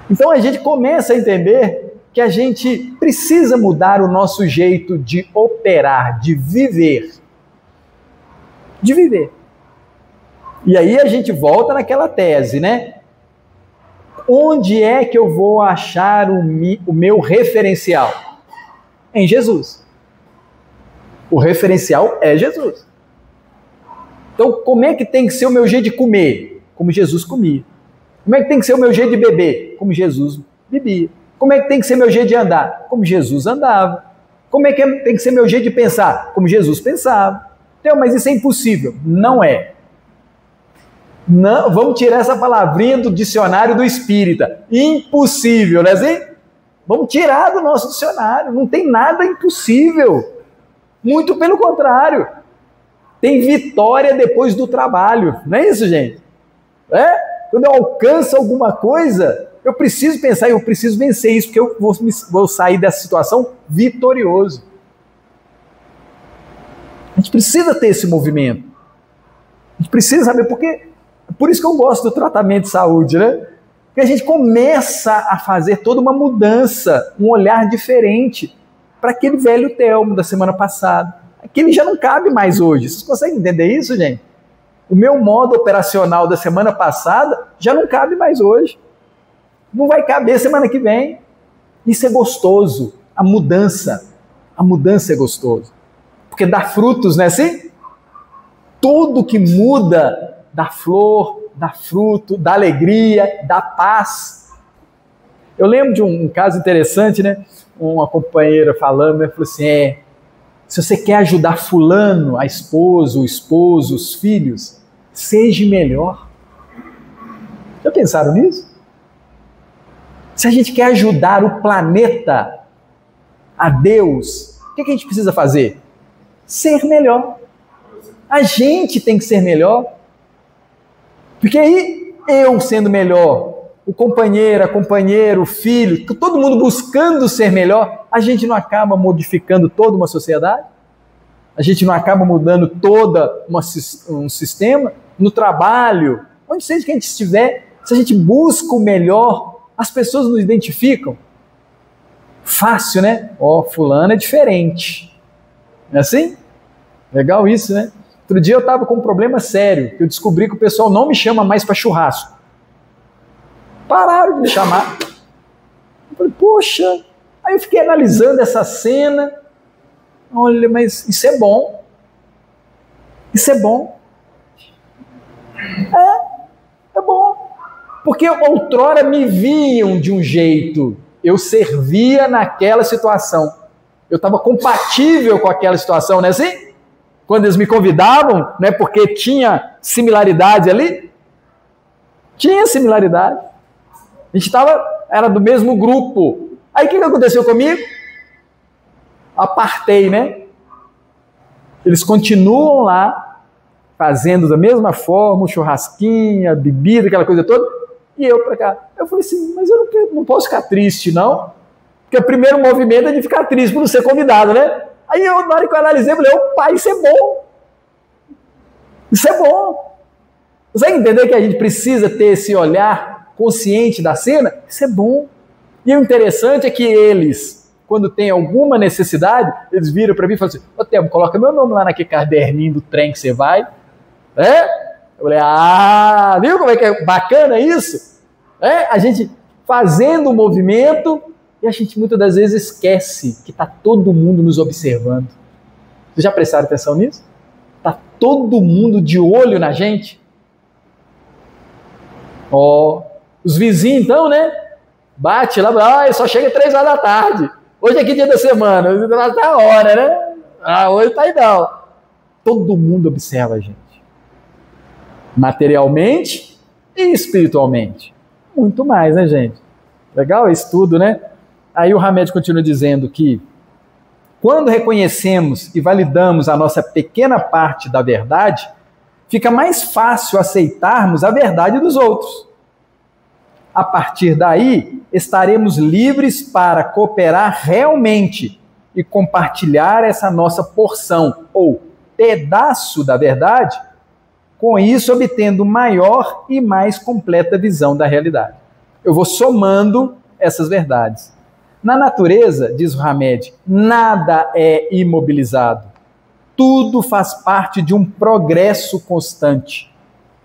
Então a gente começa a entender que a gente precisa mudar o nosso jeito de operar, de viver. De viver. E aí a gente volta naquela tese, né? Onde é que eu vou achar o meu referencial? Em Jesus. O referencial é Jesus. Então, como é que tem que ser o meu jeito de comer? Como Jesus comia. Como é que tem que ser o meu jeito de beber? Como Jesus bebia. Como é que tem que ser meu jeito de andar? Como Jesus andava. Como é que tem que ser meu jeito de pensar? Como Jesus pensava. Então, mas isso é impossível. Não é. Não, vamos tirar essa palavrinha do dicionário do espírita. Impossível, não é assim? Vamos tirar do nosso dicionário. Não tem nada impossível. Muito pelo contrário. Tem vitória depois do trabalho. Não é isso, gente? Quando eu alcanço alguma coisa, eu preciso pensar, eu preciso vencer isso, porque eu vou sair dessa situação vitorioso. A gente precisa ter esse movimento. A gente precisa saber, por isso que eu gosto do tratamento de saúde, né? Porque a gente começa a fazer toda uma mudança, um olhar diferente. para aquele velho Telmo da semana passada. Aquele já não cabe mais hoje. Vocês conseguem entender isso, gente? O meu modo operacional da semana passada já não cabe mais hoje. Não vai caber semana que vem. Isso é gostoso. A mudança é gostoso. Porque dá frutos, não é assim? Tudo que muda dá flor, dá fruto, dá alegria, dá paz. Eu lembro de um caso interessante, né? Uma companheira falando, né? Falou assim, se você quer ajudar fulano, a esposa, o esposo, os filhos, seja melhor. Já pensaram nisso? Se a gente quer ajudar o planeta a Deus, o que a gente precisa fazer? Ser melhor. A gente tem que ser melhor. Porque aí, eu sendo melhor, o companheiro, a companheira, o filho, todo mundo buscando ser melhor, a gente não acaba modificando toda uma sociedade? A gente não acaba mudando todo um sistema? No trabalho, onde seja que a gente estiver, se a gente busca o melhor, as pessoas nos identificam. Fácil, né? Fulano é diferente. Não é assim? Legal isso, né? Outro dia eu estava com um problema sério, que eu descobri que o pessoal não me chama mais para churrasco. Pararam de me chamar. Eu falei, poxa. Aí eu fiquei analisando essa cena. Olha, mas isso é bom. Isso é bom. É bom. Porque outrora me viam de um jeito. Eu servia naquela situação. Eu estava compatível com aquela situação, não é assim? Quando eles me convidavam, né, porque tinha similaridade ali. Tinha similaridade. A gente era do mesmo grupo. Aí o que aconteceu comigo? Apartei, né? Eles continuam lá, fazendo da mesma forma, churrasquinho, bebida, aquela coisa toda, e eu para cá. Eu falei assim, mas eu não posso ficar triste, não? Porque o primeiro movimento é de ficar triste por não ser convidado, né? Aí na hora que eu analisei, eu falei, opa, isso é bom. Isso é bom. Você vai entender que a gente precisa ter esse olhar consciente da cena? Isso é bom. E o interessante é que eles, quando tem alguma necessidade, eles viram para mim e falam assim, ô Telmo, coloca meu nome lá naquele caderninho do trem que você vai. Eu falei, viu como é que é bacana isso? A gente fazendo um movimento e a gente muitas das vezes esquece que está todo mundo nos observando. Vocês já prestaram atenção nisso? Está todo mundo de olho na gente? Os vizinhos então, né? Bate lá, só chega 3 horas da tarde. Hoje é que dia da semana? Hoje tá a hora, né? Hoje tá ideal. Todo mundo observa a gente. Materialmente e espiritualmente. Muito mais, né, gente? Legal esse tudo, né? Aí o Hamed continua dizendo que quando reconhecemos e validamos a nossa pequena parte da verdade, fica mais fácil aceitarmos a verdade dos outros. A partir daí, estaremos livres para cooperar realmente e compartilhar essa nossa porção ou pedaço da verdade, com isso obtendo maior e mais completa visão da realidade. Eu vou somando essas verdades. Na natureza, diz o Hamed, nada é imobilizado. Tudo faz parte de um progresso constante.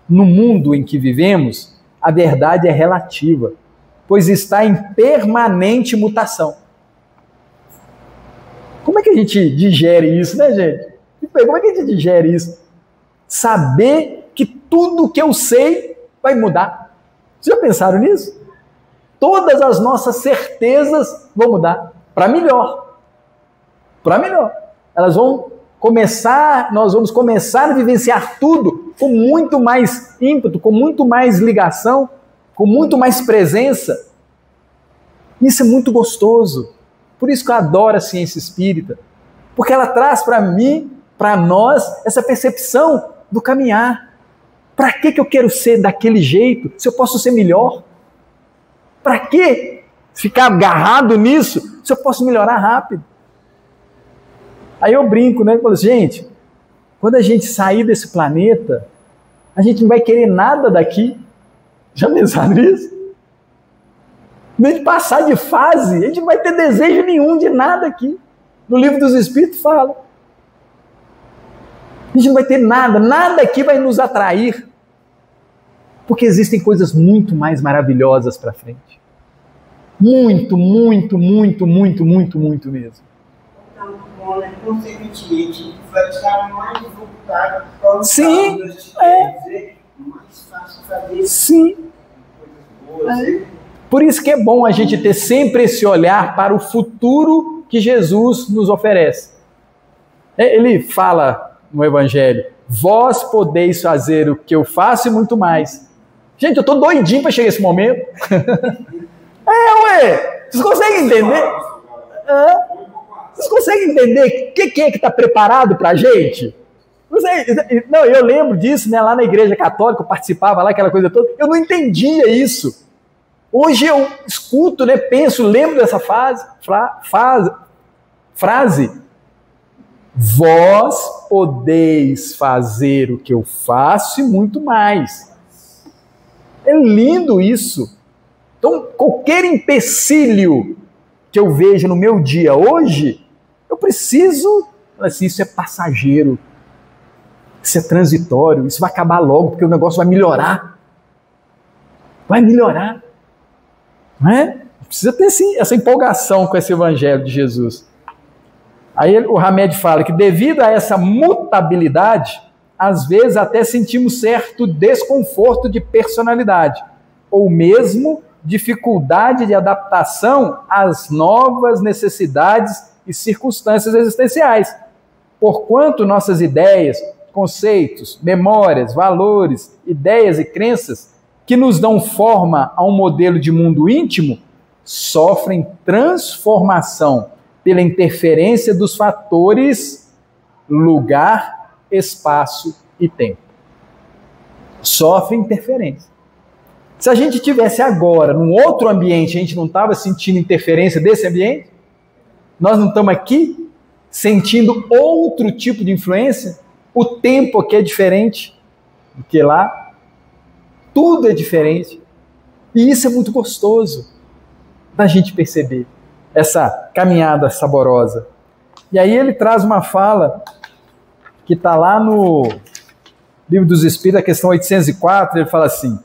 No mundo em que vivemos, a verdade é relativa, pois está em permanente mutação. Como é que a gente digere isso, né, gente? Como é que a gente digere isso? Saber que tudo que eu sei vai mudar. Vocês já pensaram nisso? Todas as nossas certezas vão mudar para melhor. Para melhor. Nós vamos começar a vivenciar tudo com muito mais ímpeto, com muito mais ligação, com muito mais presença. Isso é muito gostoso. Por isso que eu adoro a ciência espírita. Porque ela traz para mim, para nós, essa percepção do caminhar. Para que eu quero ser daquele jeito, se eu posso ser melhor? Para que ficar agarrado nisso, se eu posso melhorar rápido? Aí eu brinco, né? Eu falo assim, gente, quando a gente sair desse planeta, a gente não vai querer nada daqui. Já pensaram nisso? Nem de passar de fase, a gente não vai ter desejo nenhum de nada aqui. No Livro dos Espíritos fala. A gente não vai ter nada aqui vai nos atrair, porque existem coisas muito mais maravilhosas para frente. Muito mesmo. Consequentemente, vai estar mais voltado para o Sim, mais fácil fazer. Sim. Por isso que é bom a gente ter sempre esse olhar para o futuro que Jesus nos oferece. Ele fala no Evangelho: vós podeis fazer o que eu faço e muito mais. Gente, eu estou doidinho para chegar esse momento. Vocês conseguem entender? Vocês conseguem entender o que é que está preparado para a gente? Não, eu lembro disso, né? Lá na Igreja Católica, eu participava lá, aquela coisa toda. Eu não entendia isso. Hoje eu escuto, né? Penso, lembro dessa frase. Vós podeis fazer o que eu faço e muito mais. É lindo isso. Então, qualquer empecilho que eu vejo no meu dia hoje, eu preciso, assim, isso é passageiro, isso é transitório, isso vai acabar logo, porque o negócio vai melhorar. Vai melhorar. Não é? Precisa ter sim, essa empolgação com esse Evangelho de Jesus. Aí o Hamed fala que devido a essa mutabilidade, às vezes até sentimos certo desconforto de personalidade, ou mesmo dificuldade de adaptação às novas necessidades e circunstâncias existenciais, porquanto nossas ideias, conceitos, memórias, valores, ideias e crenças que nos dão forma a um modelo de mundo íntimo sofrem transformação pela interferência dos fatores lugar, espaço e tempo. Sofrem interferência. Se a gente tivesse agora num outro ambiente, a gente não estava sentindo interferência desse ambiente? Nós não estamos aqui sentindo outro tipo de influência? O tempo aqui é diferente do que lá. Tudo é diferente. E isso é muito gostoso da gente perceber, essa caminhada saborosa. E aí ele traz uma fala que está lá no Livro dos Espíritos, a questão 804, ele fala assim: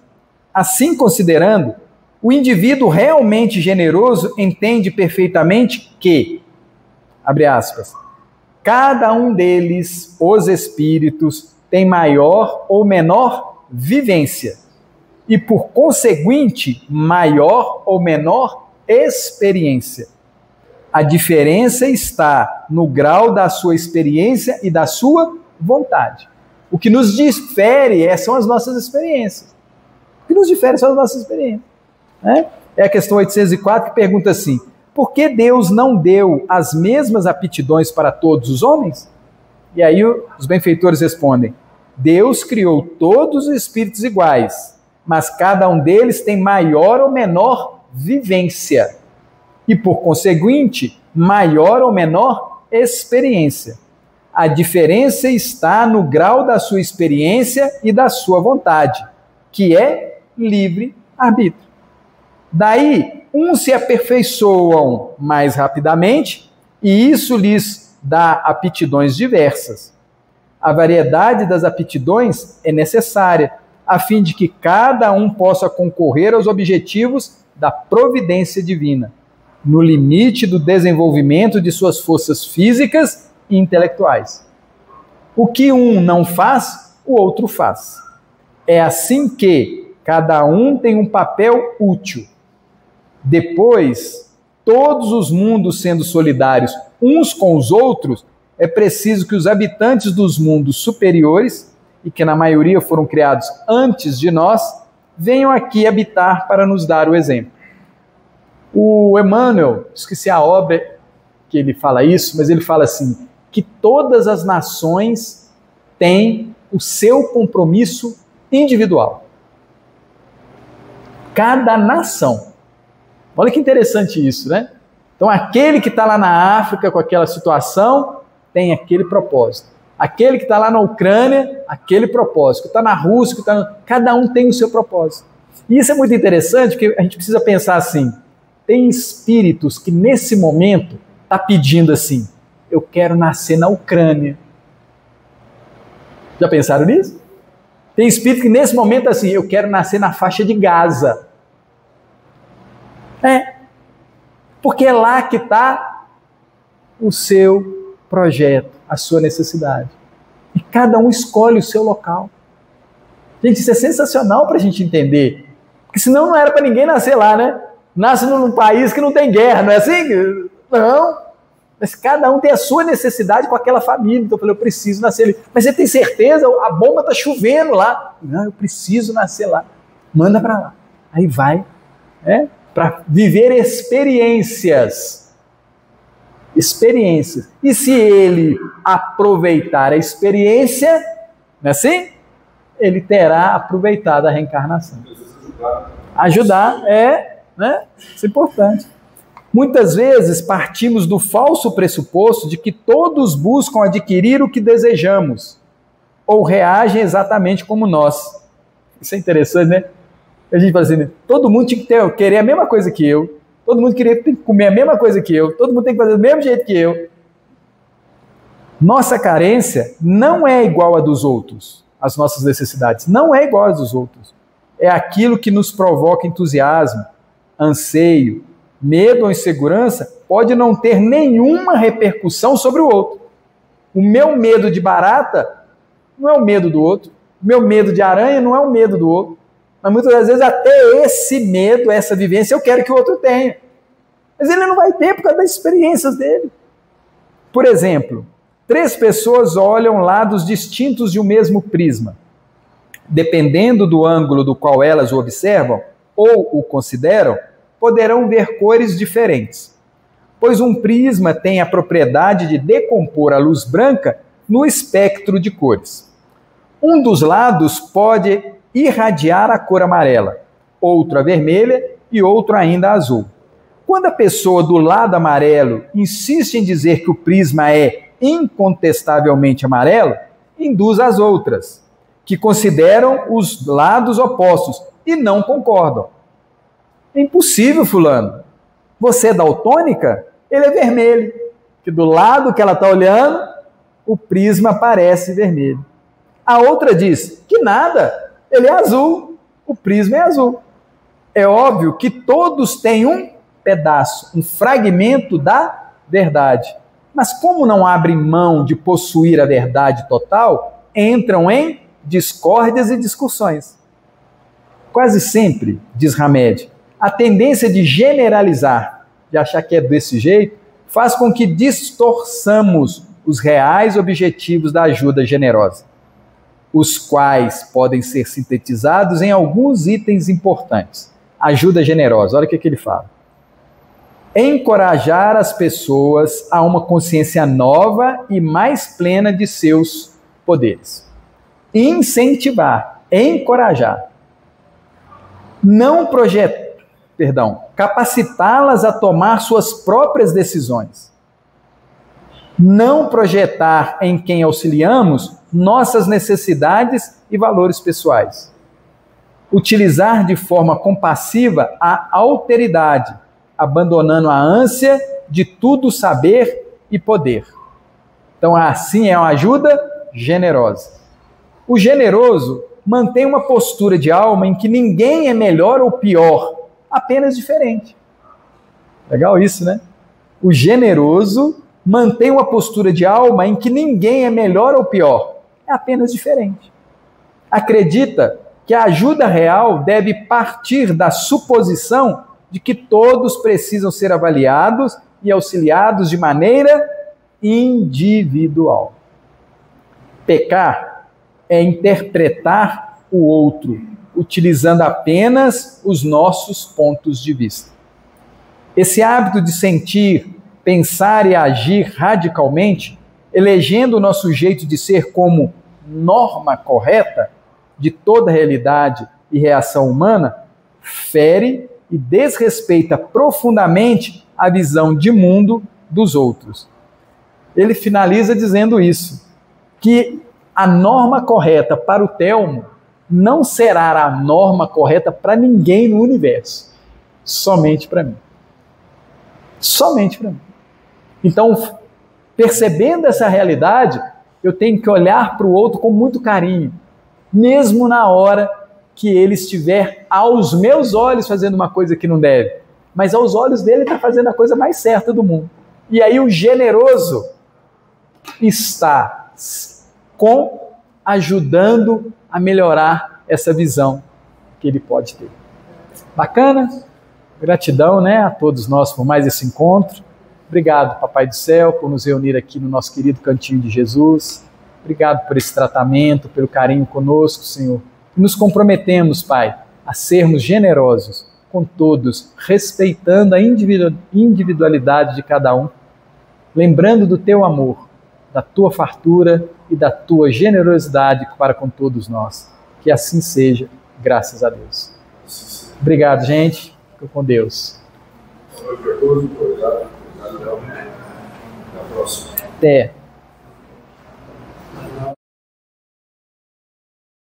assim considerando, o indivíduo realmente generoso entende perfeitamente que, abre aspas, cada um deles, os espíritos, tem maior ou menor vivência e, por conseguinte, maior ou menor experiência. A diferença está no grau da sua experiência e da sua vontade. O que nos difere são as nossas experiências. O que nos difere são as nossas experiências. Né? É a questão 804 que pergunta assim: por que Deus não deu as mesmas aptidões para todos os homens? E aí os benfeitores respondem: Deus criou todos os espíritos iguais, mas cada um deles tem maior ou menor vivência e, por conseguinte, maior ou menor experiência. A diferença está no grau da sua experiência e da sua vontade, que é livre-arbítrio. Daí, uns se aperfeiçoam mais rapidamente e isso lhes dá aptidões diversas. A variedade das aptidões é necessária, a fim de que cada um possa concorrer aos objetivos da providência divina, no limite do desenvolvimento de suas forças físicas e intelectuais. O que um não faz, o outro faz. É assim que cada um tem um papel útil. Depois, todos os mundos sendo solidários uns com os outros, é preciso que os habitantes dos mundos superiores, e que na maioria foram criados antes de nós, venham aqui habitar para nos dar o exemplo. O Emmanuel, esqueci a obra que ele fala isso, mas ele fala assim, que todas as nações têm o seu compromisso individual. Cada nação. Olha que interessante isso, né? Então aquele que está lá na África com aquela situação tem aquele propósito. Aquele que está lá na Ucrânia, aquele propósito. Que está na Rússia, cada um tem o seu propósito. E isso é muito interessante, porque a gente precisa pensar assim, tem espíritos que nesse momento está pedindo assim, eu quero nascer na Ucrânia. Já pensaram nisso? Tem espírito que nesse momento assim, eu quero nascer na faixa de Gaza. Porque é lá que está o seu projeto, a sua necessidade. E cada um escolhe o seu local. Gente, isso é sensacional para a gente entender. Porque senão não era para ninguém nascer lá, né? Nasce num país que não tem guerra, não é assim? Não. Mas cada um tem a sua necessidade com aquela família. Então eu falei, eu preciso nascer ali. Mas você tem certeza? A bomba está chovendo lá. Não, eu preciso nascer lá. Manda para lá. Aí vai, para viver experiências. Experiências. E se ele aproveitar a experiência, não é assim? Ele terá aproveitado a reencarnação. Ajudar isso é importante. Muitas vezes partimos do falso pressuposto de que todos buscam adquirir o que desejamos, ou reagem exatamente como nós. Isso é interessante, né? A gente fala assim, todo mundo tinha que querer a mesma coisa que eu, todo mundo tem que comer a mesma coisa que eu, todo mundo tem que fazer do mesmo jeito que eu. Nossa carência não é igual à dos outros, as nossas necessidades, não é igual às dos outros. É aquilo que nos provoca entusiasmo, anseio, medo ou insegurança, pode não ter nenhuma repercussão sobre o outro. O meu medo de barata não é o medo do outro, o meu medo de aranha não é o medo do outro, mas muitas das vezes até esse medo, essa vivência, eu quero que o outro tenha. Mas ele não vai ter por causa das experiências dele. Por exemplo, 3 pessoas olham lados distintos de um mesmo prisma. Dependendo do ângulo do qual elas o observam ou o consideram, poderão ver cores diferentes, pois um prisma tem a propriedade de decompor a luz branca no espectro de cores. Um dos lados pode irradiar a cor amarela, outro a vermelha e outro ainda a azul. Quando a pessoa do lado amarelo insiste em dizer que o prisma é incontestavelmente amarelo, induz as outras, que consideram os lados opostos e não concordam. É impossível, fulano. Você é daltônica? Ele é vermelho. Que do lado que ela está olhando, o prisma parece vermelho. A outra diz que nada, ele é azul, o prisma é azul. É óbvio que todos têm um pedaço, um fragmento da verdade. Mas como não abrem mão de possuir a verdade total, entram em discórdias e discussões. Quase sempre, diz Hamed, a tendência de generalizar, de achar que é desse jeito, faz com que distorçamos os reais objetivos da ajuda generosa, os quais podem ser sintetizados em alguns itens importantes. Ajuda generosa, olha o que ele fala. Encorajar as pessoas a uma consciência nova e mais plena de seus poderes. Incentivar, encorajar. Capacitá-las a tomar suas próprias decisões. Não projetar em quem auxiliamos nossas necessidades e valores pessoais. Utilizar de forma compassiva a alteridade, abandonando a ânsia de tudo saber e poder. Então, assim é uma ajuda generosa. O generoso mantém uma postura de alma em que ninguém é melhor ou pior, apenas diferente. Legal isso, né? O generoso mantém uma postura de alma em que ninguém é melhor ou pior, é apenas diferente. Acredita que a ajuda real deve partir da suposição de que todos precisam ser avaliados e auxiliados de maneira individual. Pecar é interpretar o outro, utilizando apenas os nossos pontos de vista. Esse hábito de sentir, pensar e agir radicalmente, elegendo o nosso jeito de ser como norma correta de toda realidade e reação humana, fere e desrespeita profundamente a visão de mundo dos outros. Ele finaliza dizendo isso, que a norma correta para o Telmo não será a norma correta para ninguém no universo, somente para mim. Somente para mim. Então, Percebendo essa realidade, eu tenho que olhar para o outro com muito carinho, mesmo na hora que ele estiver aos meus olhos fazendo uma coisa que não deve, mas aos olhos dele está fazendo a coisa mais certa do mundo. E aí o generoso está ajudando a melhorar essa visão que ele pode ter. Bacana? Gratidão, né, a todos nós por mais esse encontro. Obrigado, Papai do Céu, por nos reunir aqui no nosso querido Cantinho de Jesus. Obrigado por esse tratamento, pelo carinho conosco, Senhor. E nos comprometemos, Pai, a sermos generosos com todos, respeitando a individualidade de cada um, lembrando do Teu amor, da Tua fartura e da Tua generosidade para com todos nós. Que assim seja, graças a Deus. Obrigado, gente. Fica com Deus. Obrigado. Até a próxima. Até.